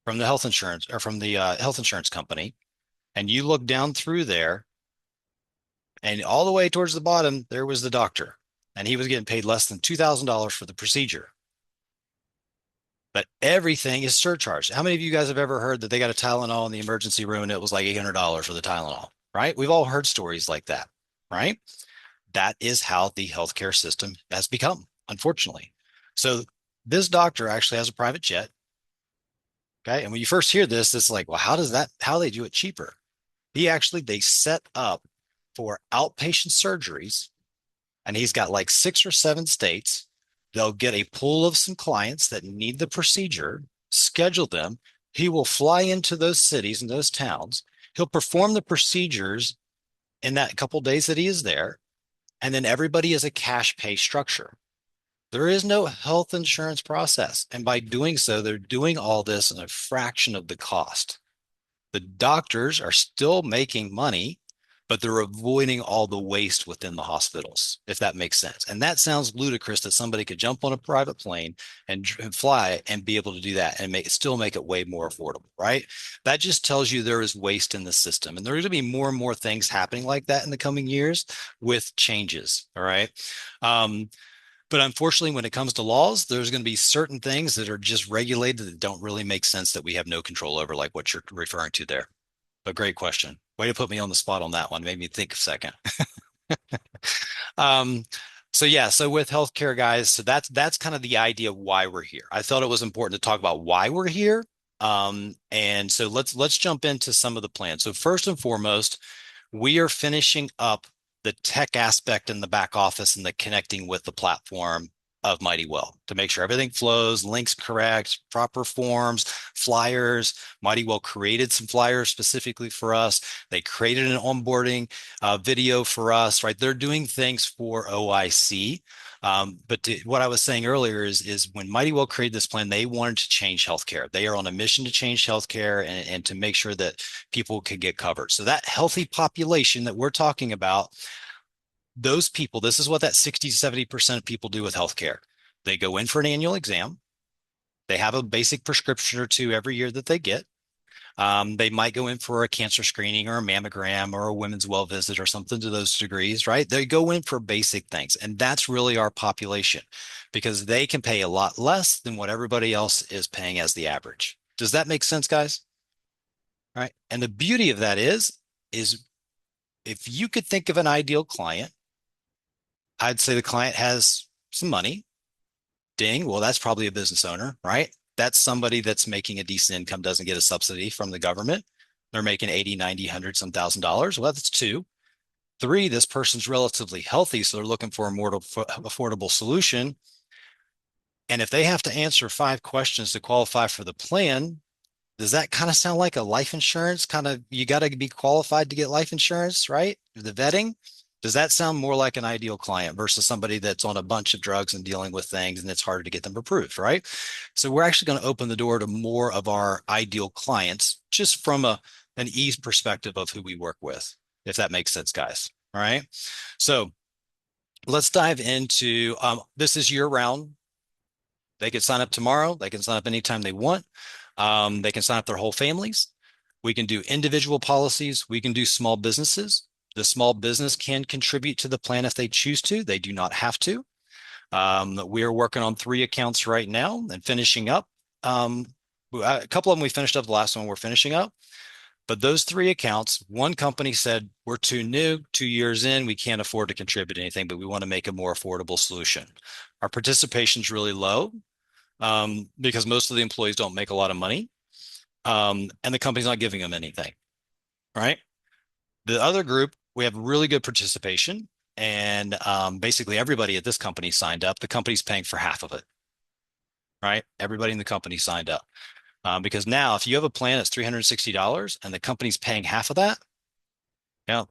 from the health insurance or from the health insurance company, and you look down through there, and all the way towards the bottom there was the doctor, and he was getting paid less than $2,000 for the procedure. But everything is surcharged. How many of you guys have ever heard that they got a Tylenol in the emergency room and it was like $800 for the Tylenol, right? We've all heard stories like that, right? That is how the healthcare system has become, unfortunately. So this doctor actually has a private jet. Okay. And when you first hear this, it's like, well, how they do it cheaper? They set up for outpatient surgeries, and he's got like 6 or 7 states. They'll get a pool of some clients that need the procedure, schedule them. He will fly into those cities and those towns. He'll perform the procedures in that couple days that he is there. And then everybody is a cash pay structure. There is no health insurance process. And by doing so, they're doing all this in a fraction of the cost. The doctors are still making money, but they're avoiding all the waste within the hospitals, if that makes sense. And that sounds ludicrous that somebody could jump on a private plane and fly and be able to do that and still make it way more affordable, right? That just tells you there is waste in the system. And there are going to be more and more things happening like that in the coming years with changes, all right? But unfortunately, when it comes to laws, there's going to be certain things that are just regulated that don't really make sense that we have no control over, like what you're referring to there. But great question. Way to put me on the spot on that one. Made me think a second. um, so yeah, so with healthcare, guys, so that's kind of the idea of why we're here. I thought it was important to talk about why we're here. And so let's jump into some of the plans. So first and foremost, we are finishing up the tech aspect in the back office and the connecting with the platform of Mighty Well to make sure everything flows, links correct, proper forms, flyers. Mighty Well created some flyers specifically for us. They created an onboarding video for us, right? They're doing things for OIC. What I was saying earlier is when Mighty Well created this plan, they wanted to change healthcare. They are on a mission to change healthcare and to make sure that people can get covered. So that healthy population that we're talking about, those people, this is what that 60 to 70% of people do with healthcare. They go in for an annual exam. They have a basic prescription or two every year that they get. They might go in for a cancer screening or a mammogram or a women's well visit or something to those degrees, right? They go in for basic things. And that's really our population because they can pay a lot less than what everybody else is paying as the average. Does that make sense, guys? All right. And the beauty of that is if you could think of an ideal client, I'd say the client has some money. Ding. Well, that's probably a business owner, right? That's somebody that's making a decent income, doesn't get a subsidy from the government. They're making 80, 90, 100, some $1,000s. Well, that's 2. 3, this person's relatively healthy, so they're looking for a more affordable solution. And if they have to answer 5 questions to qualify for the plan, does that kind of sound like a life insurance? Kind of, you got to be qualified to get life insurance, right? The vetting. Does that sound more like an ideal client versus somebody that's on a bunch of drugs and dealing with things and it's harder to get them approved, right? So we're actually going to open the door to more of our ideal clients just from an ease perspective of who we work with, if that makes sense, guys. All right. So let's dive into this is year round. They can sign up tomorrow. They can sign up anytime they want. They can sign up their whole families. We can do individual policies. We can do small businesses. The small business can contribute to the plan if they choose to. They do not have to. We are working on 3 accounts right now and finishing up. A couple of them we finished up. The last one we're finishing up. But those 3 accounts, one company said, we're too new, 2 years in, we can't afford to contribute anything, but we want to make a more affordable solution. Our participation is really low because most of the employees don't make a lot of money and the company's not giving them anything, right? The other group, we have really good participation and basically everybody at this company signed up. The company's paying for half of it, right? Everybody in the company signed up. Because now if you have a plan that's $360 and the company's paying half of that,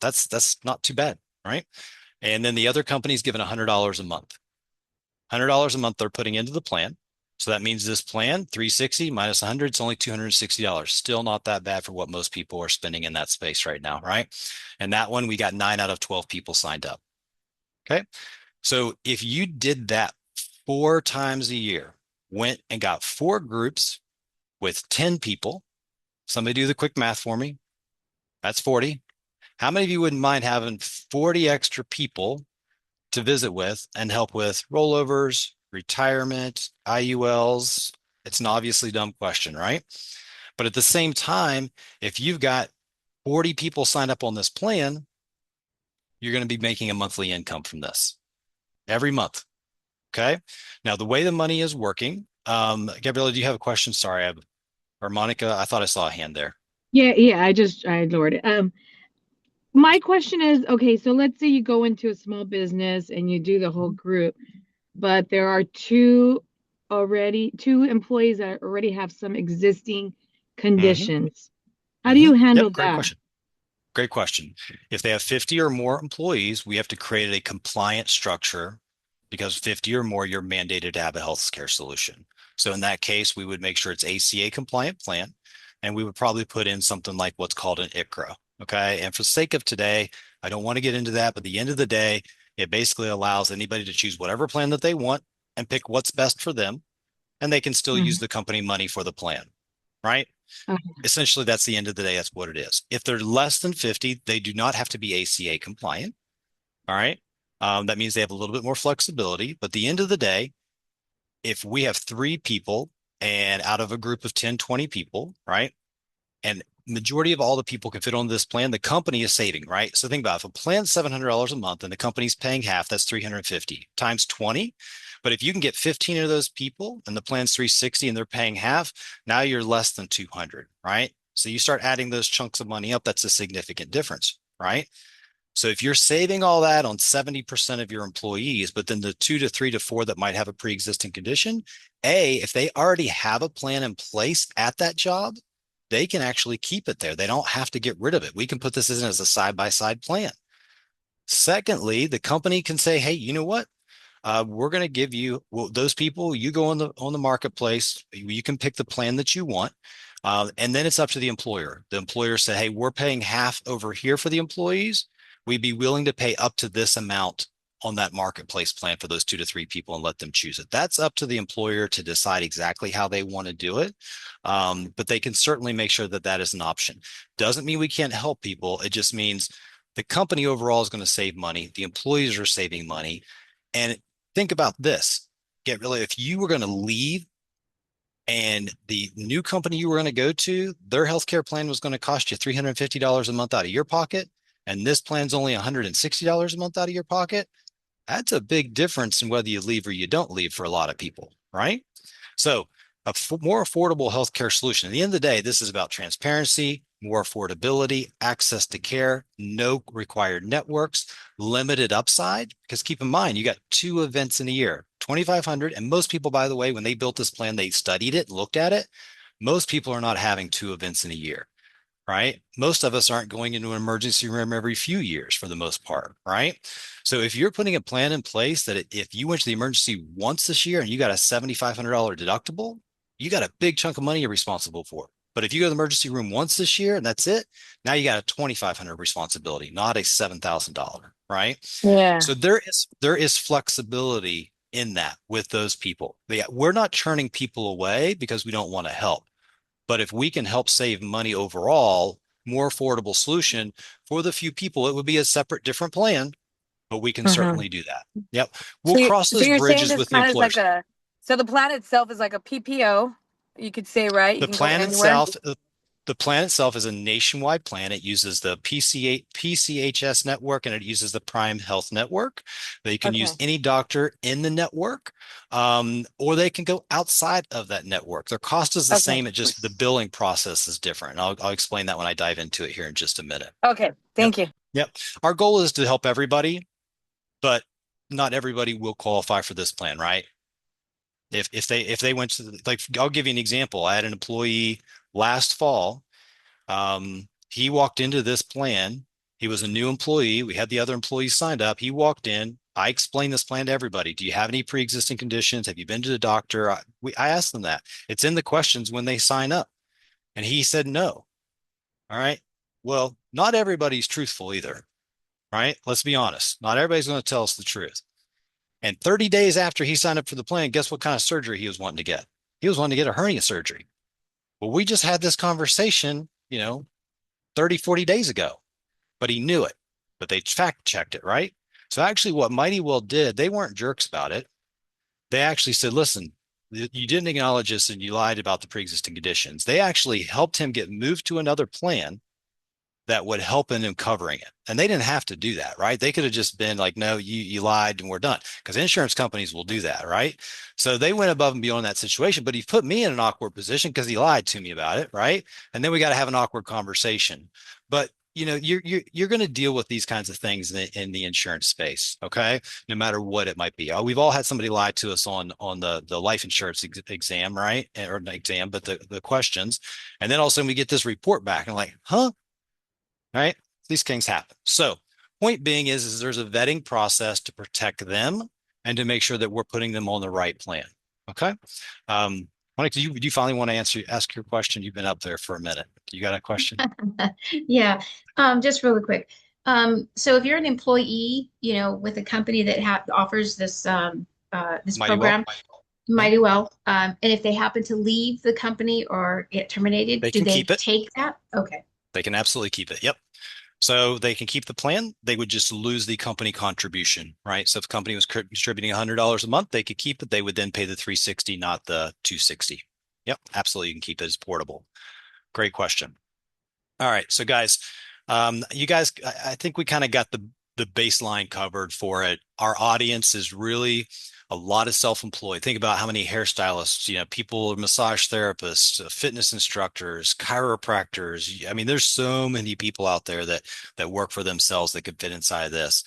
that's not too bad, right? And then the other company's given $100 a month. $100 a month they're putting into the plan. So that means this plan, 360 minus 100, it's only $260. Still not that bad for what most people are spending in that space right now, right? And that one, we got 9 out of 12 people signed up. Okay. So if you did that 4 times a year, went and got 4 groups with 10 people, somebody do the quick math for me. That's 40. How many of you wouldn't mind having 40 extra people to visit with and help with rollovers, retirement, IULs? It's an obviously dumb question, right? But at the same time, if you've got 40 people signed up on this plan, you're going to be making a monthly income from this every month. Okay. Now, the way the money is working, Gabriella, do you have a question? Sorry, or Monica, I thought I saw a hand there. Yeah, I lowered it. My question is, okay, so let's say you go into a small business and you do the whole group, but there are 2 employees that already have some existing conditions. How do you handle Great that? question. Great question. If they have 50 or more employees, we have to create a compliant structure because 50 or more, you're mandated to have a healthcare solution. So in that case, we would make sure it's ACA compliant plan, and we would probably put in something like what's called an ICHRA. Okay. And for the sake of today, I don't want to get into that, but at the end of the day, it basically allows anybody to choose whatever plan that they want and pick what's best for them. And they can still use the company money for the plan, right? Okay. Essentially, that's the end of the day. That's what it is. If they're less than 50, they do not have to be ACA compliant. All right. That means they have a little bit more flexibility. But at the end of the day, if we have 3 people and out of a group of 10, 20 people, right? And majority of all the people can fit on this plan, the company is saving, right? So think about it. If a plan's $700 a month and the company's paying half, that's 350 times 20. But if you can get 15 of those people and the plan's 360 and they're paying half, now you're less than 200, right? So you start adding those chunks of money up, that's a significant difference, right? So if you're saving all that on 70% of your employees, but then the 2 to 3 to 4 that might have a pre-existing condition, if they already have a plan in place at that job, they can actually keep it there. They don't have to get rid of it. We can put this in as a side-by-side plan. Secondly, the company can say, hey, you know what? We're going to give you those people, you go on the marketplace, you can pick the plan that you want. And then it's up to the employer. The employer said, hey, we're paying half over here for the employees. we'd be willing to pay up to this amount on that marketplace plan for those 2 to 3 people and let them choose it. That's up to the employer to decide exactly how they want to do it. But they can certainly make sure that that is an option. Doesn't mean we can't help people. It just means the company overall is going to save money. The employees are saving money. And think about this. If you were going to leave and the new company you were going to go to, their healthcare plan was going to cost you $350 a month out of your pocket, and this plan's only $160 a month out of your pocket, that's a big difference in whether you leave or you don't leave for a lot of people, right? So a more affordable healthcare solution. At the end of the day, this is about transparency, more affordability, access to care, no required networks, limited upside. Because keep in mind, you got 2 events in a year, 2,500. And most people, by the way, when they built this plan, they studied it, looked at it. Most people are not having 2 events in a year, right? Most of us aren't going into an emergency room every few years for the most part, right? So if you're putting a plan in place that if you went to the emergency once this year and you got a $7,500 deductible, you got a big chunk of money you're responsible for. But if you go to the emergency room once this year and that's it, now you got a $2,500 responsibility, not a $7,000, right? Yeah. So there is flexibility in that with those people. We're not turning people away because we don't want to help. But if we can help save money overall, more affordable solution for the few people, it would be a separate, different plan, but we can certainly do that. Yep. We'll cross those bridges with the employers. So the plan itself is like a PPO, you could say, right? The plan itself is a nationwide plan. It uses the PCHS network and it uses the Prime Health network. They can use any doctor in the network, or they can go outside of that network. Their cost is the same. It just the billing process is different. I'll explain that when I dive into it here in just a minute. Okay, thank you. Yep. Our goal is to help everybody, but not everybody will qualify for this plan, right? If they went to I'll give you an example. I had an employee last fall. He walked into this plan. He was a new employee. We had the other employees signed up. He walked in. I explained this plan to everybody. Do you have any pre-existing conditions? Have you been to the doctor? I asked them that. It's in the questions when they sign up. And he said no. All right. Well, not everybody's truthful either. Right? Let's be honest. Not everybody's going to tell us the truth. And 30 days after he signed up for the plan, guess what kind of surgery he was wanting to get? He was wanting to get a hernia surgery. Well, we just had this conversation, 30, 40 days ago, but he knew it, but they fact checked it, right? So actually what Mighty Well did, they weren't jerks about it. They actually said, listen, you didn't acknowledge this and you lied about the pre-existing conditions. They actually helped him get moved to another plan that would help in him covering it. And they didn't have to do that, right? They could have just been like, no, you lied and we're done. Because insurance companies will do that, right? So they went above and beyond that situation, but he put me in an awkward position because he lied to me about it, right? And then we got to have an awkward conversation. But you're going to deal with these kinds of things in the insurance space, okay? No matter what it might be. We've all had somebody lie to us on the life insurance exam, right? Or not exam, but the questions. And then all of a sudden we get this report back and like, huh? Right? These things happen. So point being is there's a vetting process to protect them and to make sure that we're putting them on the right plan. Okay. Monica, do you finally want to ask your question? You've been up there for a minute. You got a question? Yeah. Just really quick. So if you're an employee, with a company that offers this this Mighty program, Well. Mighty Well, and if they happen to leave the company or get terminated, They do can they keep it. take that? Okay. They can absolutely keep it. Yep. So they can keep the plan. They would just lose the company contribution, right? So if the company was contributing $100 a month, they could keep it. They would then pay the $360, not the $260. Yep, absolutely. You can keep it as portable. Great question. All right. So guys, I think we kind of got the baseline covered for it. Our audience is really a lot of self-employed. Think about how many hairstylists, people, massage therapists, fitness instructors, chiropractors. I mean, there's so many people out there that work for themselves that could fit inside of this.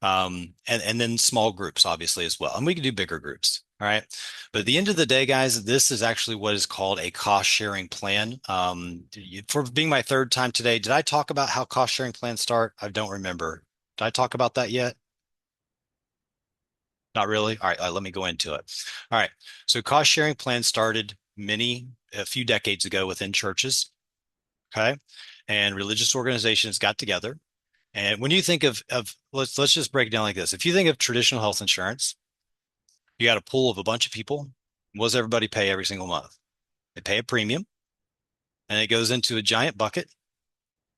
And then small groups, obviously, as well. And we can do bigger groups. All right. But at the end of the day, guys, this is actually what is called a cost sharing plan. For being my third time today, did I talk about how cost sharing plans start? I don't remember. Did I talk about that yet? Not really. All right, let me go into it. All right. So cost sharing plans started a few decades ago within churches. Okay. And religious organizations got together And when you think of let's just break it down like this. If you think of traditional health insurance, you got a pool of a bunch of people. What does everybody pay every single month? They pay a premium and it goes into a giant bucket.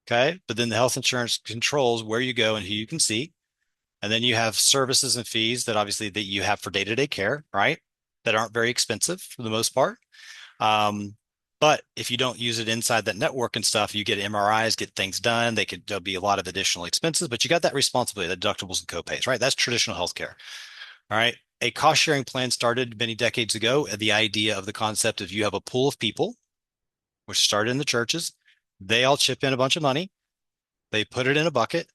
Okay. But then the health insurance controls where you go and who you can see. And then you have services and fees that obviously that you have for day-to-day care, right? That aren't very expensive for the most part. But if you don't use it inside that network and stuff, you get MRIs, get things done. There'll be a lot of additional expenses, but you got that responsibility, the deductibles and copays, right? That's traditional healthcare. All right. A cost sharing plan started many decades ago. The idea of the concept of you have a pool of people, which started in the churches. They all chip in a bunch of money. They put it in a bucket.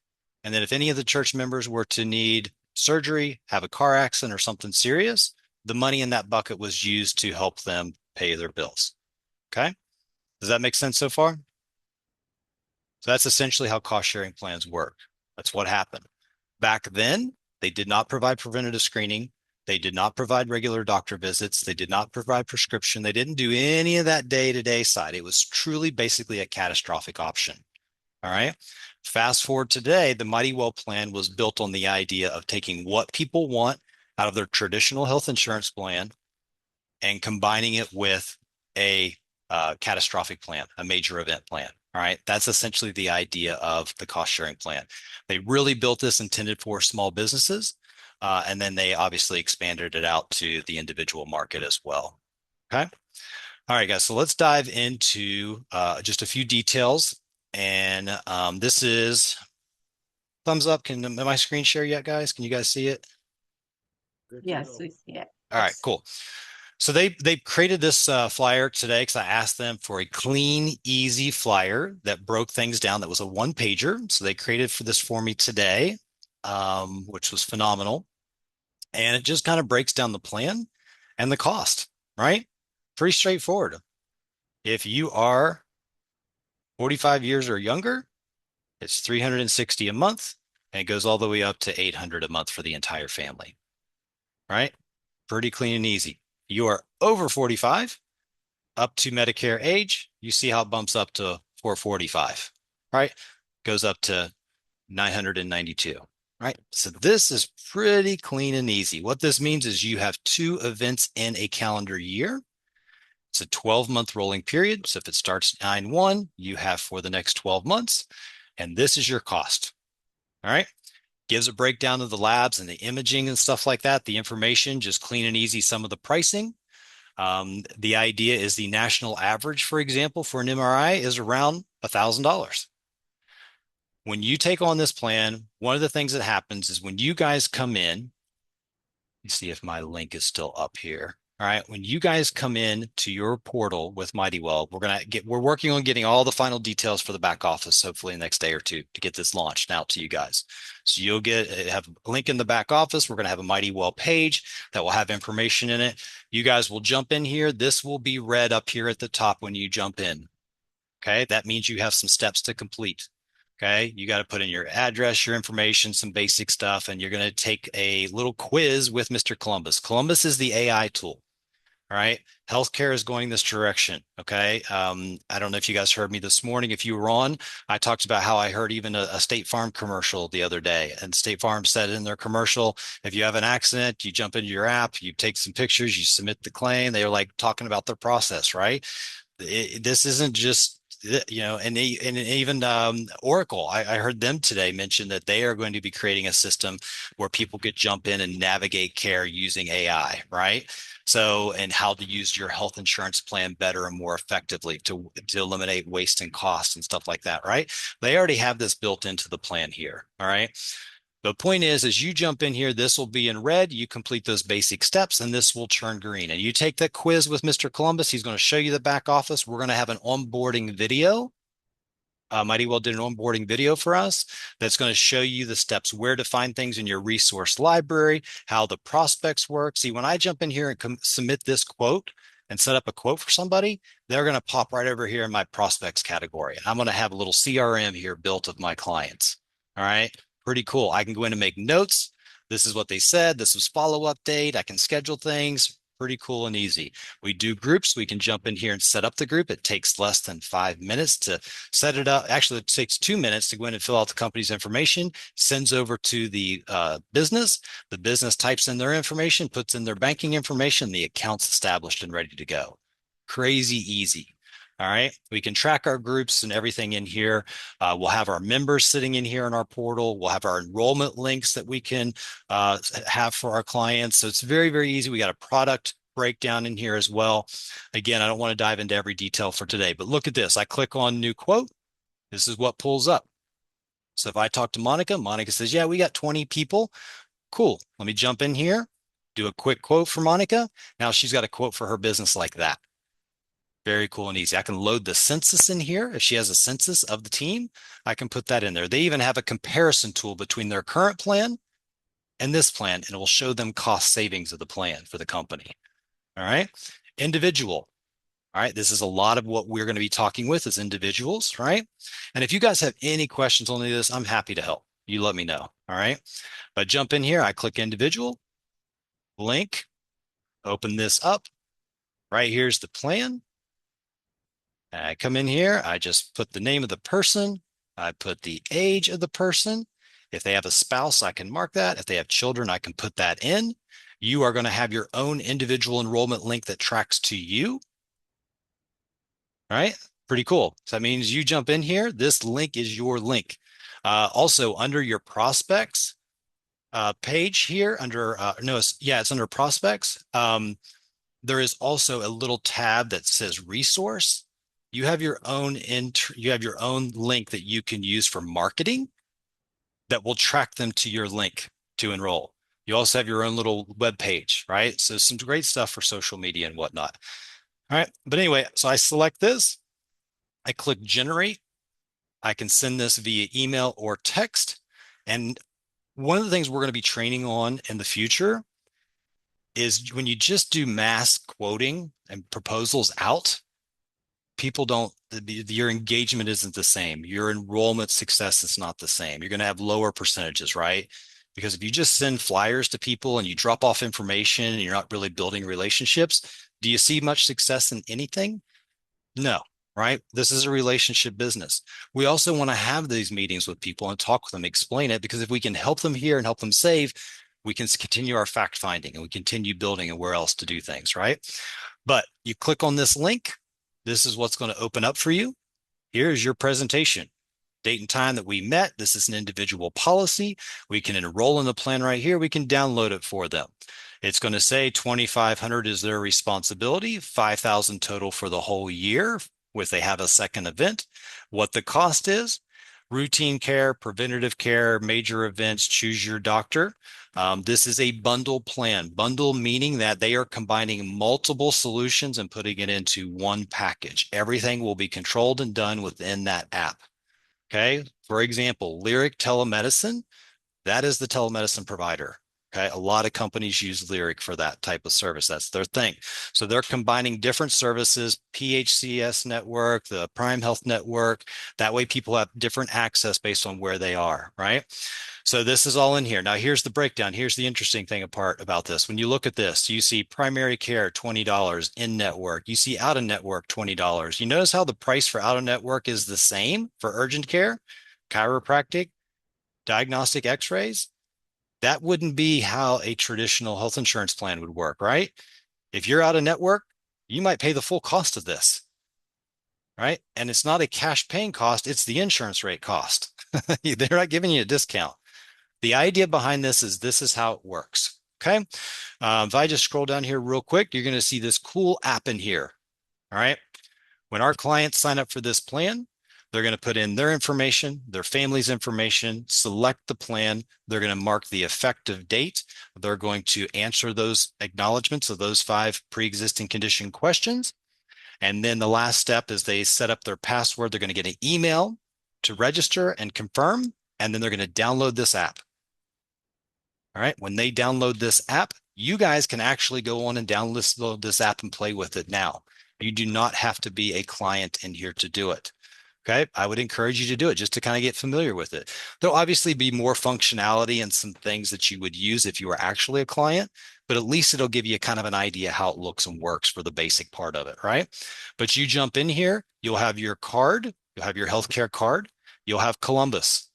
And then if any of the church members were to need surgery, have a car accident or something serious, the money in that bucket was used to help them pay their bills. Okay. Does that make sense so far? So that's essentially how cost sharing plans work. That's what happened. Back then, they did not provide preventative screening. They did not provide regular doctor visits. They did not provide prescription. They didn't do any of that day-to-day side. It was truly basically a catastrophic option. All right. Fast forward today, the Mighty Well plan was built on the idea of taking what people want out of their traditional health insurance plan and combining it with a catastrophic plan, a major event plan. All right. That's essentially the idea of the cost sharing plan. They really built this intended for small businesses. And then they obviously expanded it out to the individual market as well. Okay. All right, guys. So let's dive into just a few details. And this is thumbs up. Am I screen share yet, guys? Can you guys see it? Yes, we see it. All right, cool. So they created this flyer today because I asked them for a clean, easy flyer that broke things down. That was a one pager. So they created this for me today, which was phenomenal. And it just kind of breaks down the plan and the cost, right? Pretty straightforward. If you are 45 years or younger, it's $360 a month, and it goes all the way up to $800 a month for the entire family, right? Pretty clean and easy. You are over 45, up to Medicare age, you see how it bumps up to 445, right? Goes up to 992, right? So this is pretty clean and easy. What this means is you have 2 events in a calendar year. It's a 12-month rolling period. So if it starts 9/1, you have for the next 12 months, and this is your cost. All right. Gives a breakdown of the labs and the imaging and stuff like that. The information, just clean and easy, some of the pricing. The idea is the national average, for example, for an MRI is around $1,000. When you take on this plan, one of the things that happens is when you guys come in, let me see if my link is still up here. All right. When you guys come in to your portal with MightyWell, we're working on getting all the final details for the back office, hopefully the next day or two, to get this launched out to you guys. So you'll have a link in the back office. We're going to have a MightyWell page that will have information in it. You guys will jump in here. This will be red up here at the top when you jump in. Okay. That means you have some steps to complete. Okay. You got to put in your address, your information, some basic stuff, and you're going to take a little quiz with Mr. Columbus. Columbus is the AI tool. All right. Healthcare is going this direction. Okay. I don't know if you guys heard me this morning. If you were on, I talked about how I heard even a State Farm commercial the other day. And State Farm said in their commercial, if you have an accident, you jump into your app, you take some pictures, you submit the claim. They were like talking about their process, right? This isn't just, and even Oracle, I heard them today mention that they are going to be creating a system where people could jump in and navigate care using AI, right? So, and how to use your health insurance plan better and more effectively to eliminate waste and cost and stuff like that, right? They already have this built into the plan here, all right? The point is, as you jump in here, this will be in red. You complete those basic steps, and this will turn green. And you take that quiz with Mr. Columbus. He's going to show you the back office. We're going to have an onboarding video. MightyWell did an onboarding video for us that's going to show you the steps, where to find things in your resource library, how the prospects work. See, when I jump in here and submit this quote and set up a quote for somebody, they're going to pop right over here in my prospects category. And I'm going to have a little CRM here built of my clients. All right. Pretty cool. I can go in and make notes. This is what they said. This was follow-up date. I can schedule things. Pretty cool and easy. We do groups. We can jump in here and set up the group. It takes less than 5 minutes to set it up. Actually, it takes 2 minutes to go in and fill out the company's information, sends over to the business. The business types in their information, puts in their banking information, the account's established and ready to go. Crazy easy. All right. We can track our groups and everything in here. We'll have our members sitting in here in our portal. We'll have our enrollment links that we can have for our clients. So it's very, very easy. We got a product breakdown in here as well. Again, I don't want to dive into every detail for today, but look at this. I click on new quote. This is what pulls up. So if I talk to Monica, Monica says, yeah, we got 20 people. Cool. Let me jump in here, do a quick quote for Monica. Now she's got a quote for her business like that. Very cool and easy. I can load the census in here. If she has a census of the team, I can put that in there. They even have a comparison tool between their current plan and this plan, and it will show them cost savings of the plan for the company. All right. Individual. All right. This is a lot of what we're going to be talking with as individuals. Right. And if you guys have any questions on any of this, I'm happy to help. You let me know. All right. But jump in here. I click individual, link, open this up. Right here's the plan. I come in here, I just put the name of the person, I put the age of the person. If they have a spouse, I can mark that. If they have children, I can put that in. You are going to have your own individual enrollment link that tracks to you. All right, pretty cool. So that means you jump in here, this link is your link. Also, under your prospects page here, under, it's under prospects. There is also a little tab that says resource. You have your own link that you can use for marketing that will track them to your link to enroll. You also have your own little web page, right? So some great stuff for social media and whatnot. All right. But anyway, so I select this. I click generate. I can send this via email or text. And one of the things we're going to be training on in the future is when you just do mass quoting and proposals out, people don't, your engagement isn't the same. Your enrollment success is not the same. You're going to have lower percentages, right? Because if you just send flyers to people and you drop off information and you're not really building relationships, do you see much success in anything? No, right? This is a relationship business. We also want to have these meetings with people and talk with them, explain it, because if we can help them here and help them save, we can continue our fact finding and we continue building and where else to do things, right? But you click on this link. This is what's going to open up for you. Here's your presentation. Date and time that we met. This is an individual policy. We can enroll in the plan right here. We can download it for them. It's going to say $2,500 is their responsibility, $5,000 total for the whole year if they have a second event. What the cost is, routine care, preventative care, major events, choose your doctor. This is a bundle plan. Bundle meaning that they are combining multiple solutions and putting it into one package. Everything will be controlled and done within that app. Okay. For example, Lyric Telemedicine, that is the telemedicine provider. Okay. A lot of companies use Lyric for that type of service. That's their thing. So they're combining different services, PHCS network, the Prime Health network. That way people have different access based on where they are, right? So this is all in here. Now here's the breakdown. Here's the interesting thing about this. When you look at this, you see primary care, $20 in network. You see out of network, $20. You notice how the price for out of network is the same for urgent care, chiropractic, diagnostic x-rays. That wouldn't be how a traditional health insurance plan would work, right? If you're out of network, you might pay the full cost of this, right? And it's not a cash paying cost. It's the insurance rate cost. They're not giving you a discount. The idea behind this is how it works. Okay. If I just scroll down here real quick, you're going to see this cool app in here. All right. When our clients sign up for this plan, they're going to put in their information, their family's information, select the plan. They're going to mark the effective date. They're going to answer those acknowledgments of those 5 pre-existing condition questions. And then the last step is they set up their password. They're going to get an email to register and confirm, and then they're going to download this app. All right. When they download this app, you guys can actually go on and download this app and play with it now. You do not have to be a client in here to do it. Okay, I would encourage you to do it just to kind of get familiar with it. There'll obviously be more functionality and some things that you would use if you were actually a client, but at least it'll give you kind of an idea how it looks and works for the basic part of it, right? But you jump in here, you'll have your card, you'll have your healthcare card, you'll have Columbus.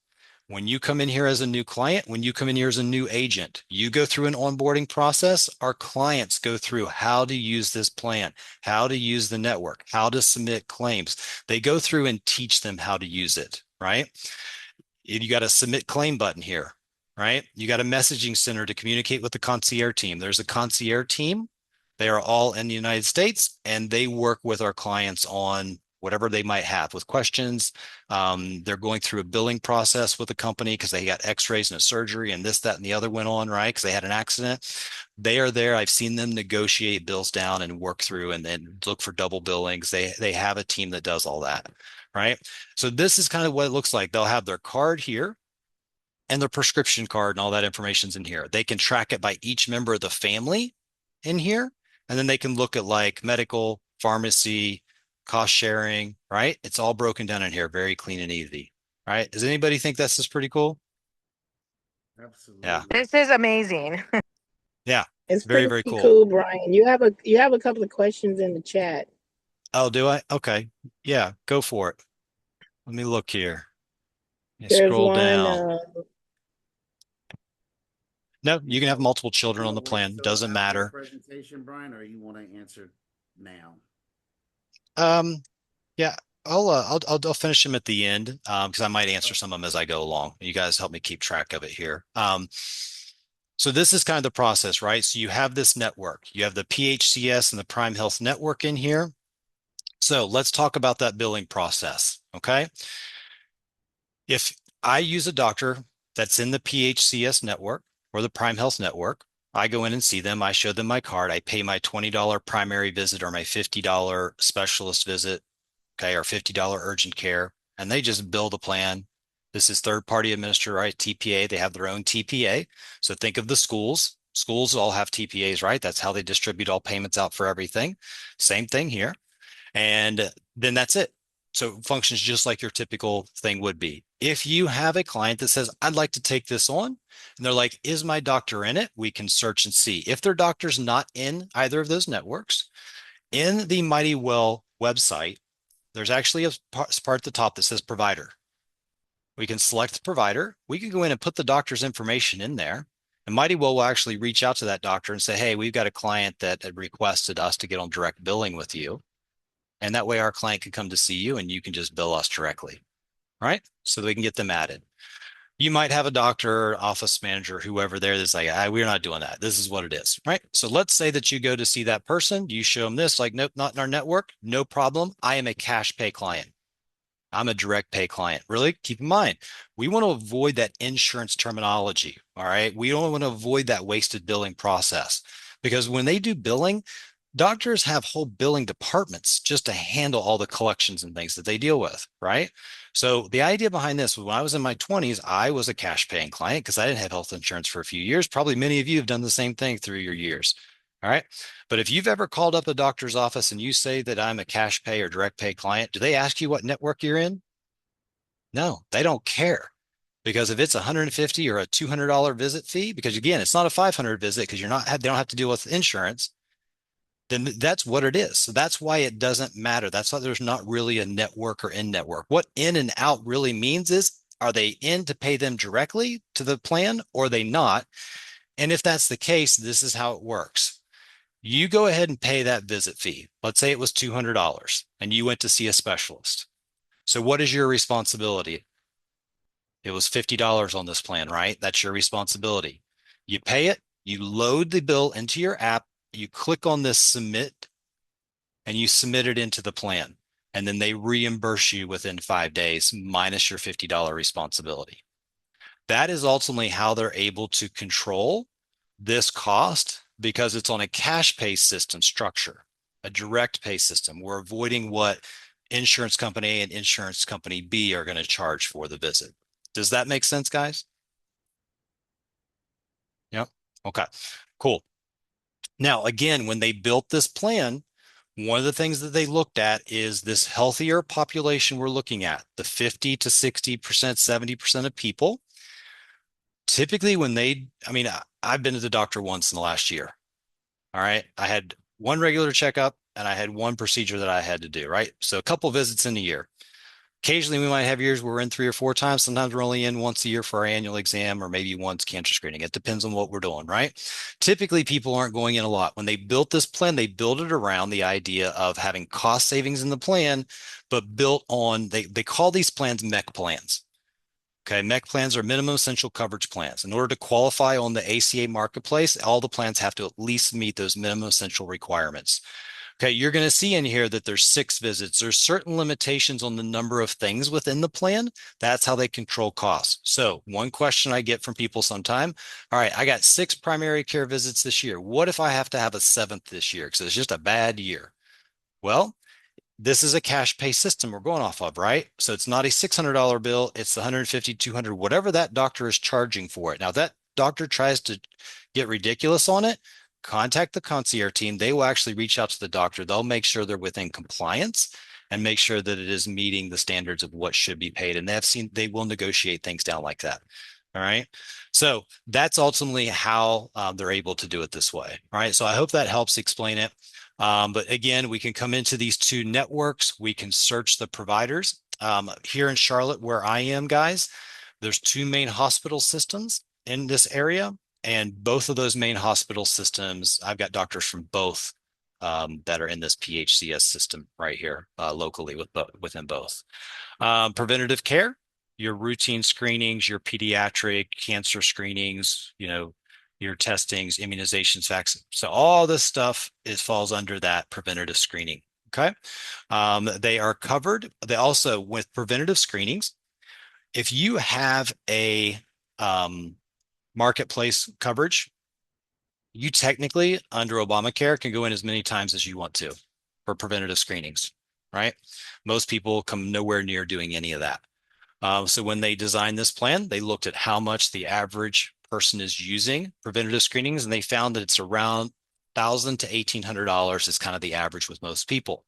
When you come in here as a new client, when you come in here as a new agent, you go through an onboarding process. Our clients go through how to use this plan, how to use the network, how to submit claims. They go through and teach them how to use it, right? You got a submit claim button here, right? You got a messaging center to communicate with the concierge team. There's a concierge team. They are all in the United States, and they work with our clients on whatever they might have with questions. They're going through a billing process with the company because they got x-rays and a surgery and this, that, and the other went on, right? Because they had an accident. They are there. I've seen them negotiate bills down and work through and then look for double billings. They have a team that does all that, right? So this is kind of what it looks like. They'll have their card here and their prescription card and all that information's in here. They can track it by each member of the family in here. And then they can look at like medical, pharmacy, cost sharing, right? It's all broken down in here, very clean and easy, right? Does anybody think this is pretty cool? Absolutely. Yeah. This is amazing. Yeah. It's Very, pretty very cool. cool, Brian. You have a couple of questions in the chat. Oh, do I? Okay. Yeah, go for it. Let me look here. You There's scroll one. down. No, you can have multiple children You on the wanna wait plan. till Doesn't after the matter. Presentation, Brian, or you want to answer now? Yeah, I'll finish them at the end because I might answer some of them as I go along. You guys help me keep track of it here. So this is kind of the process, right? So you have this network. You have the PHCS and the Prime Health Network in here. So let's talk about that billing process, okay? If I use a doctor that's in the PHCS network or the Prime Health Network, I go in and see them. I show them my card. I pay my $20 primary visit or my $50 specialist visit, okay, or $50 urgent care, and they just bill the plan. This is third party administered, right? TPA. They have their own TPA. So think of the schools. Schools all have TPAs, right? That's how they distribute all payments out for everything. Same thing here. And then that's it. So it functions just like your typical thing would be. If you have a client that says, I'd like to take this on, and they're like, is my doctor in it? We can search and see. If their doctor's not in either of those networks, in the Mighty Well website, there's actually a part at the top that says provider. We can select the provider. We can go in and put the doctor's information in there. And Mighty Well will actually reach out to that doctor and say, hey, we've got a client that had requested us to get on direct billing with you. And that way our client can come to see you and you can just bill us directly, right? So that we can get them added. You might have a doctor, office manager, whoever there that's like, we're not doing that. This is what it is, right? So let's say that you go to see that person. You show them this, like, nope, not in our network. No problem. I am a cash pay client. I'm a direct pay client. Really? Keep in mind, we want to avoid that insurance terminology. All right. We don't want to avoid that wasted billing process because when they do billing, doctors have whole billing departments just to handle all the collections and things that they deal with, right? So the idea behind this was when I was in my 20s, I was a cash paying client because I didn't have health insurance for a few years. Probably many of you have done the same thing through your years. All right. But if you've ever called up a doctor's office and you say that I'm a cash pay or direct pay client, do they ask you what network you're in? No, they don't care. Because if it's $150 or a $200 visit fee, because again, it's not a $500 visit because they don't have to deal with insurance, then that's what it is. So that's why it doesn't matter. That's why there's not really a network or in network. What in and out really means is, are they in to pay them directly to the plan or are they not? And if that's the case, this is how it works. You go ahead and pay that visit fee. Let's say it was $200 and you went to see a specialist. So what is your responsibility? It was $50 on this plan, right? That's your responsibility. You pay it, you load the bill into your app, you click on this submit, and you submit it into the plan. And then they reimburse you within 5 days minus your $50 responsibility. That is ultimately how they're able to control this cost because it's on a cash pay system structure, a direct pay system. We're avoiding what insurance company A and insurance company B are going to charge for the visit. Does that make sense, guys? Yep. Okay, cool. Now, again, when they built this plan, One of the things that they looked at is this healthier population we're looking at, the 50 to 60%, 70% of people. Typically when I've been to the doctor once in the last year. All right. I had one regular checkup and I had one procedure that I had to do, right? So a couple visits in a year. Occasionally we might have years where we're in 3 or 4 times. Sometimes we're only in once a year for our annual exam or maybe once cancer screening. It depends on what we're doing, right? Typically people aren't going in a lot. When they built this plan, they built it around the idea of having cost savings in the plan, but built on, they call these plans MEC plans. Okay, MEC plans are minimum essential coverage plans. In order to qualify on the ACA marketplace, all the plans have to at least meet those minimum essential requirements. Okay, you're going to see in here that there's 6 visits. There's certain limitations on the number of things within the plan. That's how they control costs. So one question I get from people sometime, all right, I got 6 primary care visits this year. What if I have to have a 7th this year? Because it's just a bad year. Well, this is a cash pay system we're going off of, right? So it's not a $600 bill. It's the 150, 200, whatever that doctor is charging for it. Now, if that doctor tries to get ridiculous on it, contact the concierge team. They will actually reach out to the doctor. They'll make sure they're within compliance and make sure that it is meeting the standards of what should be paid. And they will negotiate things down like that. All right. So that's ultimately how they're able to do it this way. All right. So I hope that helps explain it. But again, we can come into these 2 networks. We can search the providers. Here in Charlotte, where I am, guys, there's 2 main hospital systems in this area. And both of those main hospital systems, I've got doctors from both that are in this PHCS system right here locally within both. Preventative care, your routine screenings, your pediatric cancer screenings, your testings, immunizations, vaccines. So all this stuff falls under that preventative screening. Okay. They are covered. They also, with preventative screenings, if you have a marketplace coverage, you technically under Obamacare can go in as many times as you want to for preventative screenings, right? Most people come nowhere near doing any of that. So when they designed this plan, they looked at how much the average person is using preventative screenings, and they found that it's around $1,000 to $1,800 is kind of the average with most people,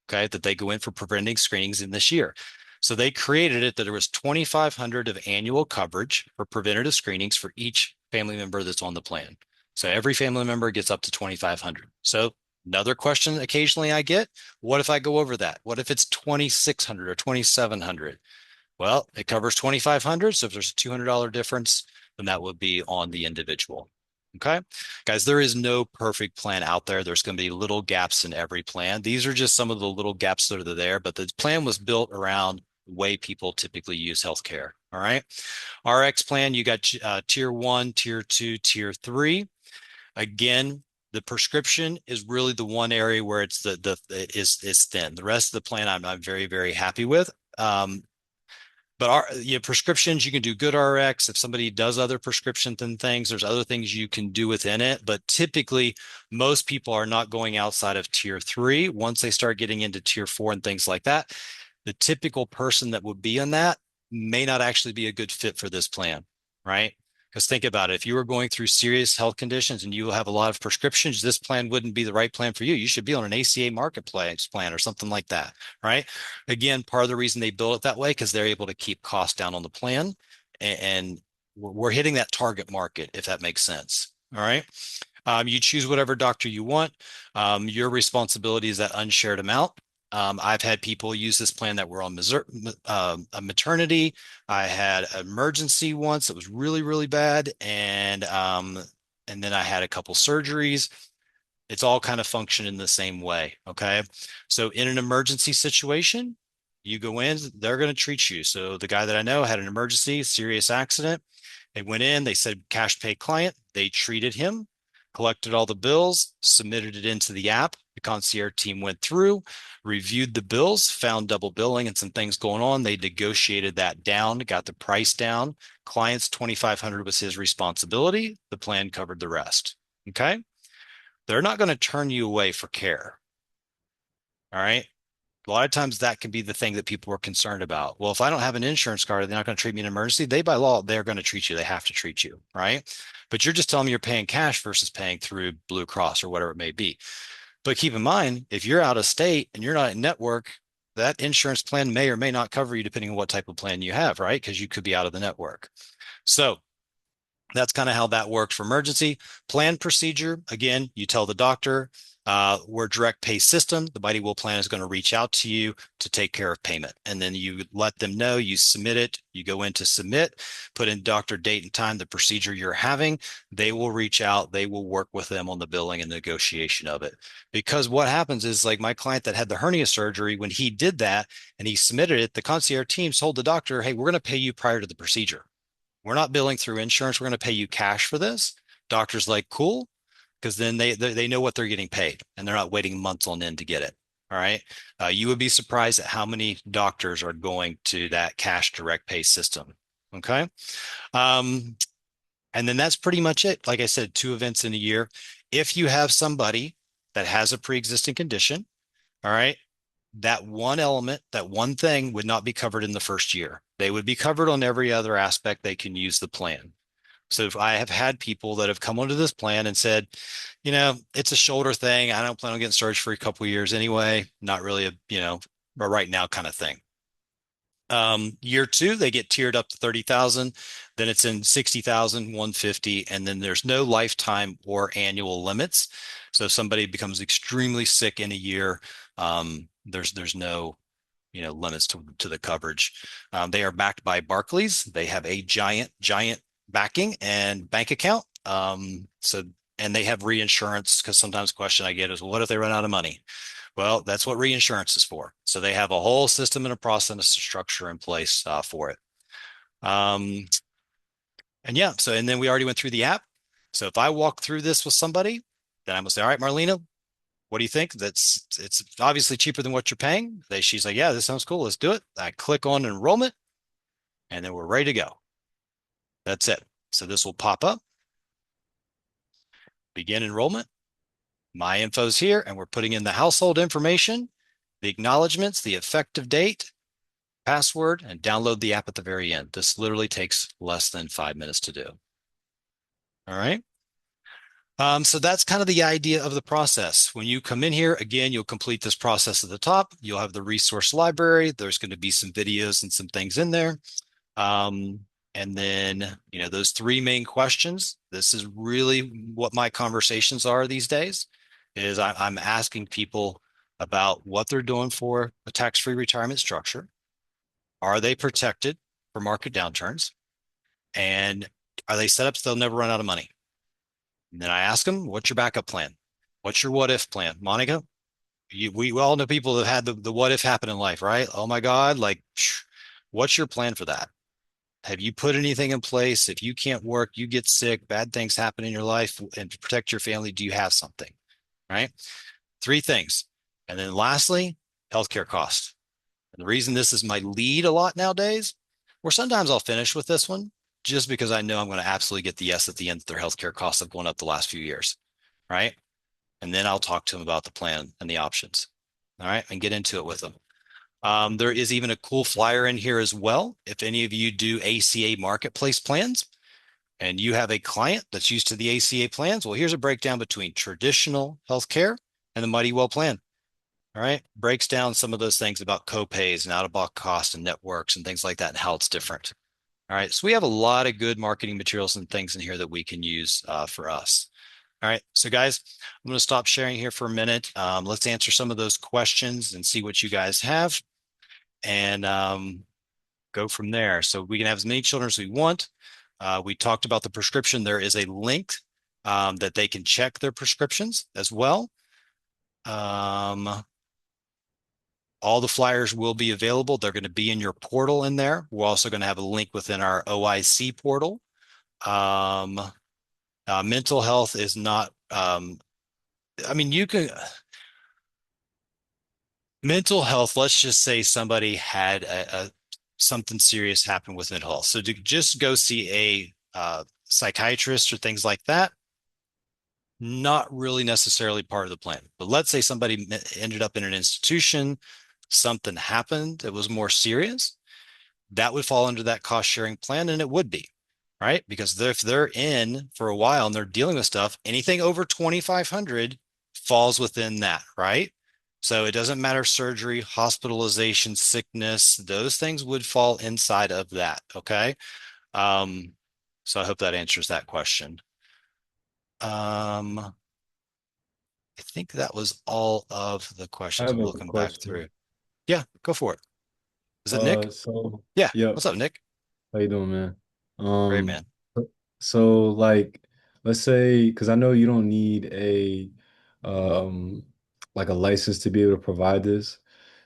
okay, that they go in for preventing screenings in this year. So they created it that there was $2,500 of annual coverage for preventative screenings for each family member that's on the plan. So every family member gets up to $2,500. So another question occasionally I get, what if I go over that? What if it's $2,600 or $2,700? Well, it covers $2,500. So if there's a $200 difference, then that would be on the individual. Okay, guys, there is no perfect plan out there. There's going to be little gaps in every plan. These are just some of the little gaps that are there, but the plan was built around the way people typically use healthcare. All right. RX plan, you got tier 1, tier 2, tier 3. Again, the prescription is really the one area where it's is thin. The rest of the plan I'm very, very happy with. But prescriptions, you can do GoodRx. If somebody does other prescriptions and things, there's other things you can do within it. But typically, most people are not going outside of tier 3. Once they start getting into tier 4 and things like that, the typical person that would be on that may not actually be a good fit for this plan, right? Because think about it. If you were going through serious health conditions and you have a lot of prescriptions, this plan wouldn't be the right plan for you. You should be on an ACA marketplace plan or something like that, right? Again, part of the reason they built it that way, because they're able to keep costs down on the plan. And we're hitting that target market, if that makes sense. All right. You choose whatever doctor you want. Your responsibility is that unshared amount. I've had people use this plan that were on a maternity. I had an emergency once that was really, really bad. And then I had a couple surgeries. It's all kind of function in the same way. Okay. So in an emergency situation, you go in, they're going to treat you. So the guy that I know had an emergency, serious accident. They went in, they said cash pay client. They treated him, collected all the bills, submitted it into the app. The concierge team went through, reviewed the bills, found double billing and some things going on. They negotiated that down, got the price down. Client's $2,500 was his responsibility. The plan covered the rest. Okay. They're not going to turn you away for care. All right. A lot of times that can be the thing that people are concerned about. Well, if I don't have an insurance card, they're not going to treat me in an emergency. They, by law, they're going to treat you. They have to treat you. Right. But you're just telling me you're paying cash versus paying through Blue Cross or whatever it may be. But keep in mind, if you're out of state and you're not in network, that insurance plan may or may not cover you depending on what type of plan you have, right? Because you could be out of the network. So that's kind of how that works for emergency. Plan procedure, again, you tell the doctor, we're direct pay system. The Mighty Will plan is going to reach out to you to take care of payment. And then you let them know, you submit it, you go in to submit, put in doctor date and time, the procedure you're having. They will reach out, they will work with them on the billing and negotiation of it. Because what happens is, like my client that had the hernia surgery, when he did that and he submitted it, the concierge team told the doctor, hey, we're going to pay you prior to the procedure. We're not billing through insurance. We're going to pay you cash for this. Doctor's like, cool, because then they know what they're getting paid and they're not waiting months on end to get it. All right. You would be surprised at how many doctors are going to that cash direct pay system. Okay. And then that's pretty much it. Like I said, 2 events in a year. If you have somebody that has a pre-existing condition, all right, that one element, that one thing would not be covered in the first year. They would be covered on every other aspect. They can use the plan. So if I have had people that have come onto this plan and said, you know, it's a shoulder thing. I don't plan on getting surgery for a couple of years anyway. Not really a, you know, a right now kind of thing. Year 2, they get tiered up to 30,000. Then it's in 60,000, 150, and then there's no lifetime or annual limits. So if somebody becomes extremely sick in a year, there's no, you know, limits to the coverage. They are backed by Barclays. They have a giant backing and bank account. And they have reinsurance, because sometimes the question I get is, what if they run out of money? Well, that's what reinsurance is for. So they have a whole system and a process and a structure in place for it. And yeah, so, and then we already went through the app. So if I walk through this with somebody, then I'm gonna say, all right, Marlena, what do you think? It's obviously cheaper than what you're paying. She's like, yeah, this sounds cool. Let's do it. I click on enrollment and then we're ready to go. That's it. So this will pop up. Begin enrollment. My info's here, and we're putting in the household information, the acknowledgments, the effective date, password, and download the app at the very end. This literally takes less than 5 minutes to do. All right. So that's kind of the idea of the process. When you come in here, again, you'll complete this process at the top. You'll have the resource library. There's going to be some videos and some things in there. And then, you know, those 3 main questions, this is really what my conversations are these days, is I'm asking people about what they're doing for a tax-free retirement structure. Are they protected for market downturns? And are they set up so they'll never run out of money? And then I ask them, what's your backup plan? What's your what if plan? Monica, we all know people that had the what if happen in life, right? Oh my God, like, what's your plan for that? Have you put anything in place? If you can't work, you get sick, bad things happen in your life, and to protect your family, do you have something? Right? 3 things. And then lastly, healthcare costs. And the reason this is my lead a lot nowadays, or sometimes I'll finish with this one, just because I know I'm going to absolutely get the yes at the end that their healthcare costs have gone up the last few years. Right? And then I'll talk to them about the plan and the options. All right. And get into it with them. There is even a cool flyer in here as well. If any of you do ACA marketplace plans and you have a client that's used to the ACA plans, well, here's a breakdown between traditional healthcare and the Mighty Well plan. All right. Breaks down some of those things about copays and out-of-pocket costs and networks and things like that and how it's different. All right. So we have a lot of good marketing materials and things in here that we can use for us. All right. So guys, I'm going to stop sharing here for a minute. Let's answer some of those questions and see what you guys have and go from there. So we can have as many children as we want. We talked about the prescription. There is a link that they can check their prescriptions as well. All the flyers will be available. They're going to be in your portal in there. We're also going to have a link within our OIC portal. Mental health is not, I mean, you can, mental health, let's just say somebody had something serious happen with mental health. So to just go see a psychiatrist or things like that, not really necessarily part of the plan. But let's say somebody ended up in an institution, something happened that was more serious, that would fall under that cost sharing plan, and it would be, right? Because if they're in for a while and they're dealing with stuff, anything over 2,500 falls within that, right? So it doesn't matter surgery, hospitalization, sickness, those things would fall inside of that. Okay. So I hope that answers that question. I think that was all of the I questions. have I'm a looking back question. through. Yeah, go for it. Is it Nick? So Yeah. yep. What's up, Nick? How you doing, man? Great, Um, man. so like, let's say, because I know you don't need a um like a license to be able to provide this.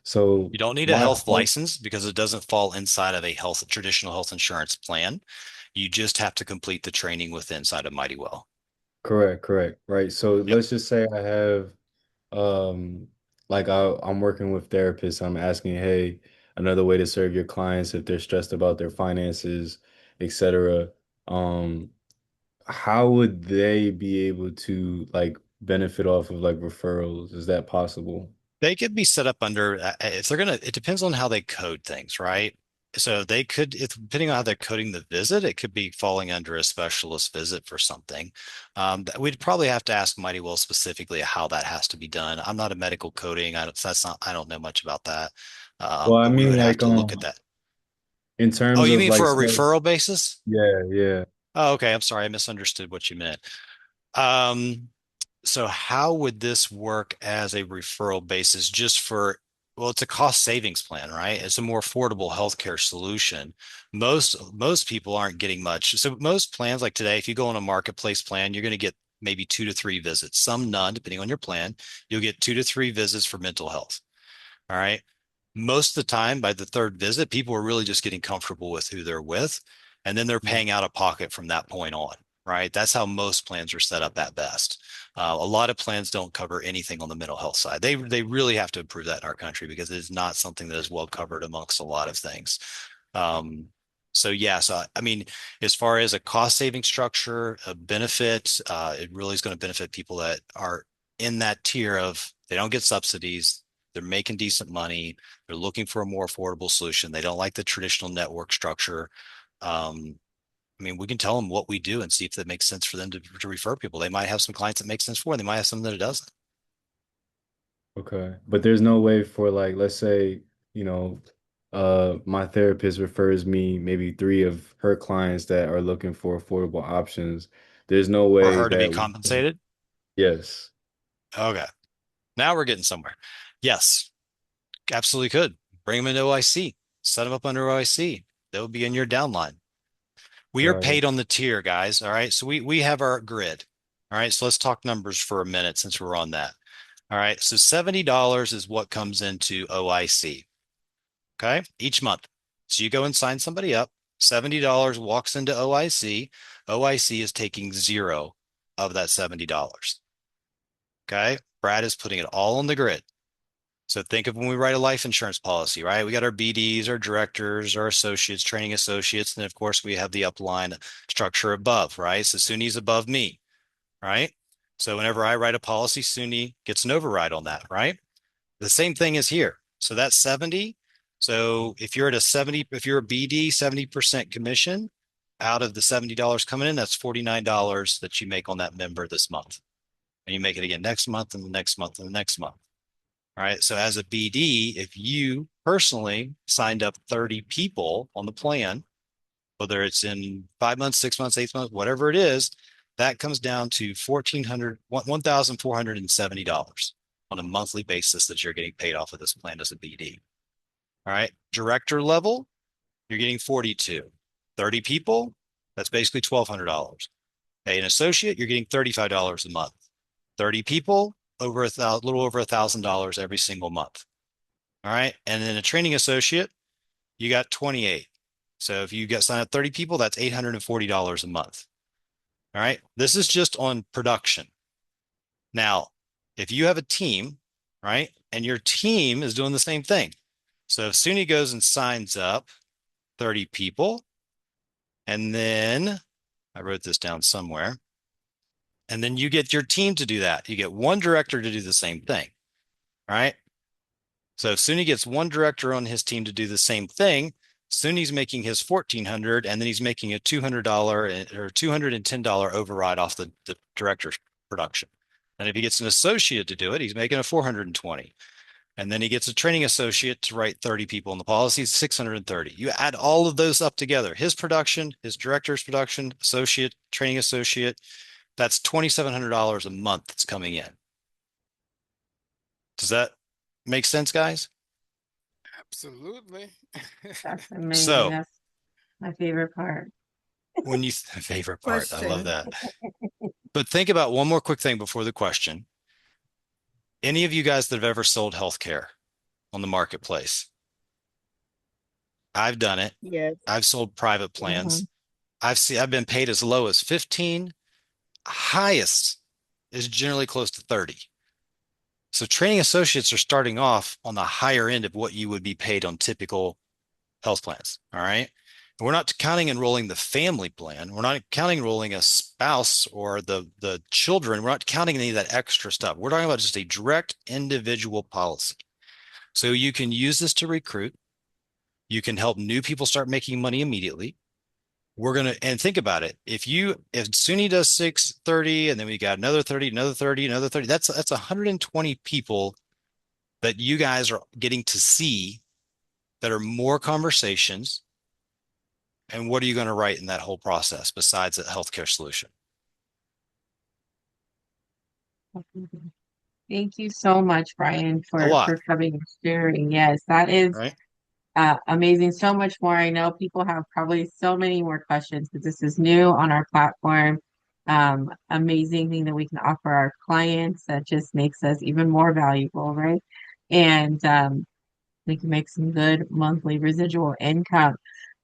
So You don't need a my health whole license because it doesn't fall inside of a traditional health insurance plan. You just have to complete the training with inside of Mighty Well. correct, correct, right. So Yep. let's just say I have um like I'm working with therapists. I'm asking, hey, another way to serve your clients if they're stressed about their finances, etc. Um, how would they be able to like benefit off of like referrals? Is that possible? They could be set up under, if they're going to, it depends on how they code things, right? So they could, if, depending on how they're coding the visit, it could be falling under a specialist visit for something. We'd probably have to ask Mighty Well specifically how that has to be done. I'm not a medical coding. I don't know much about that. Well, I But we mean would have like to look at that. in Oh, terms you of mean like for a say, referral basis? yeah, yeah. Oh, okay. I'm sorry. I misunderstood what you meant. Um, so how would this work as a referral basis just for, well, it's a cost savings plan, right? It's a more affordable healthcare solution. Most people aren't getting much. So most plans like today, if you go on a marketplace plan, you're going to get maybe 2 to 3 visits, some none, depending on your plan. You'll get 2 to 3 visits for mental health. All right. Most of the time, by the third visit, people are really just getting comfortable with who they're with, and then they're paying out of pocket from that point on, right? That's how most plans are set up at best. A lot of plans don't cover anything on the mental health side. They really have to improve that in our country because it is not something that is well covered amongst a lot of things. Um, so yeah, so I mean, as far as a cost saving structure, a benefit, it really is going to benefit people that are in that tier of they don't get subsidies, they're making decent money, they're looking for a more affordable solution. They don't like the traditional network structure. I mean, we can tell them what we do and see if that makes sense for them to refer people. They might have some clients that make sense for, and they might have some that it doesn't. Okay. But there's no way for like, let's say, you know, my therapist refers me maybe three of her clients that are looking for affordable options. There's no For way her to be that, compensated. yes. Okay. Now we're getting somewhere. Yes, absolutely could. Bring them into OIC, set them up under OIC. They'll be in your downline. We are Got it. paid on the tier, guys. All right. So we have our grid. All right. So let's talk numbers for a minute since we're on that. All right. So $70 is what comes into OIC. Okay. Each month. So you go and sign somebody up. $70 walks into OIC. OIC is taking zero of that $70. Okay. Brad is putting it all on the grid. So think of when we write a life insurance policy, right? We got our BDs, our directors, our associates, training associates, and of course we have the upline structure above, right? So SUNY's above me, right? So whenever I write a policy, SUNY gets an override on that, right? The same thing is here. So that's 70. So if you're at a 70, if you're a BD, 70% commission out of the $70 coming in, that's $49 that you make on that member this month. And you make it again next month and the next month and the next month. All right. So as a BD, if you personally signed up 30 people on the plan, whether it's in 5 months, 6 months, 8 months, whatever it is, that comes down to $1,470 on a monthly basis that you're getting paid off of this plan as a BD. All right. Director level, you're getting 42. 30 people, that's basically $1,200. Hey, an associate, you're getting $35 a month. 30 people, over a little over $1,000 every single month. All right. And then a training associate, you got 28. So if you get signed up 30 people, that's $840 a month. All right. This is just on production. Now, if you have a team, right, and your team is doing the same thing. So if SUNY goes and signs up 30 people, and then I wrote this down somewhere. And then you get your team to do that. You get one director to do the same thing. All right. So if SUNY gets one director on his team to do the same thing, SUNY's making his $1,400, and then he's making a $200 or $210 override off the director's production. And if he gets an associate to do it, he's making a 420. And then he gets a training associate to write 30 people in the policy, 630. You add all of those up together, his production, his director's production, associate, training associate, that's $2,700 a month that's coming in. Does that make sense, guys? Absolutely. That's amazing. So That's my favorite part. when you favorite part, I love Question. that. But think about one more quick thing before the question. Any of you guys that have ever sold healthcare on the marketplace? I've done it. Yes. I've sold private plans. I've been paid as low as 15. Highest is generally close to 30. So training associates are starting off on the higher end of what you would be paid on typical health plans. All right. And we're not counting enrolling the family plan. We're not counting enrolling a spouse or the children. We're not counting any of that extra stuff. We're talking about just a direct individual policy. So you can use this to recruit. You can help new people start making money immediately. And think about it. If SUNY does 630 and then we got another 30, another 30, another 30, that's 120 people that you guys are getting to see that are more conversations. And what are you going to write in that whole process besides a healthcare solution? Thank you so much, Brian, A lot. for coming and sharing. Yes, that is Right? amazing. So much more. I know people have probably so many more questions because this is new on our platform. Amazing thing that we can offer our clients that just makes us even more valuable, right? And we can make some good monthly residual income.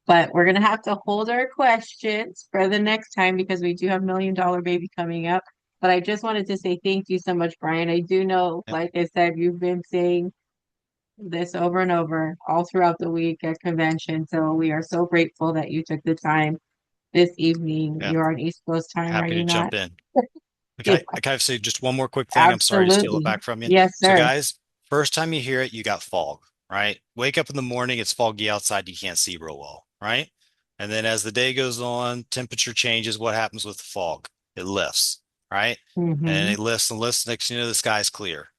But we're gonna have to hold our questions for the next time because we do have $1 Million Baby coming up. But I just wanted to say thank you so much, Brian. I do know, Yep. like I said, you've been saying this over and over all throughout the week at convention. So we are so grateful that you took the time this evening. Yeah. You're on East Coast time, are Happy you to not? jump in. Yeah, I kind of say just one more quick thing. I'm sorry to steal it absolutely. back from you. Yes, So sir. guys, first time you hear it, you got fog, right? Wake up in the morning, it's foggy outside, you can't see real well, right? And then as the day goes on, temperature changes. What happens with the fog? It lifts, right? And Mhm. it lifts and lifts. Next thing you know, the sky's clear.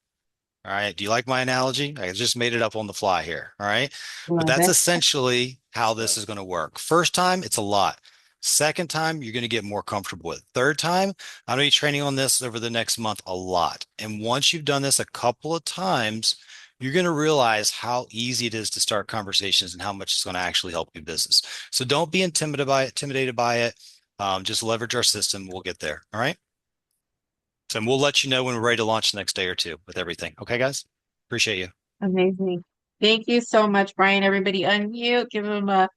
All right. Do you like my analogy? I just made it up on the fly here. All right. But Love that's it. essentially how this is going to work. First time, it's a lot. Second time, you're going to get more comfortable with. Third time, I'm going to be training on this over the next month a lot. And once you've done this a couple of times, you're going to realize how easy it is to start conversations and how much it's going to actually help your business. So don't be intimidated by it. Just leverage our system. We'll get there. All right. So we'll let you know when we're ready to launch the next day or two with everything. Okay, guys? Appreciate you. Amazing. Thank you so much, Brian. Everybody unmute. Give him a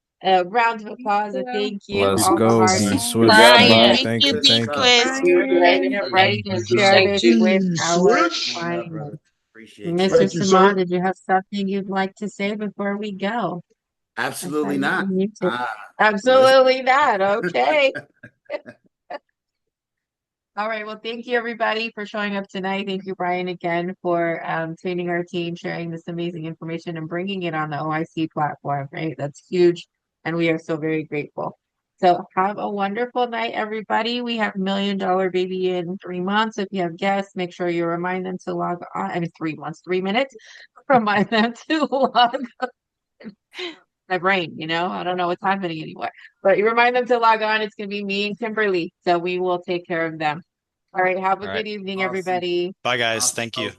round of applause. A thank you. Let's All the go, hard B work. Swift. Brian, Bye. thank Thank you, you. B Thank you. Quiz. You're getting Brian. ready to share Thank this you. with our Love, brother. clients. Appreciate you. Mr. Simon, did you have something you'd like to say before we go? I Absolutely saw you not. unmuted. Listen. Absolutely not. Okay. All right. Well, thank you everybody for showing up tonight. Thank you, Brian, again for training our team, sharing this amazing information and bringing it on the OIC platform, right? That's huge. And we are so very grateful. So have a wonderful night, everybody. We have $1 Million Baby in 3 months. If you have guests, make sure you remind them to log on. I mean, 3 months, 3 minutes. Remind them to log on. My brain, I don't know what's happening anymore. But you remind them to log on. It's going to be me and Kimberly. So we will take care of them. All right. Have a All good right. evening, Awesome. everybody. Bye, guys. Awesome. Thank you.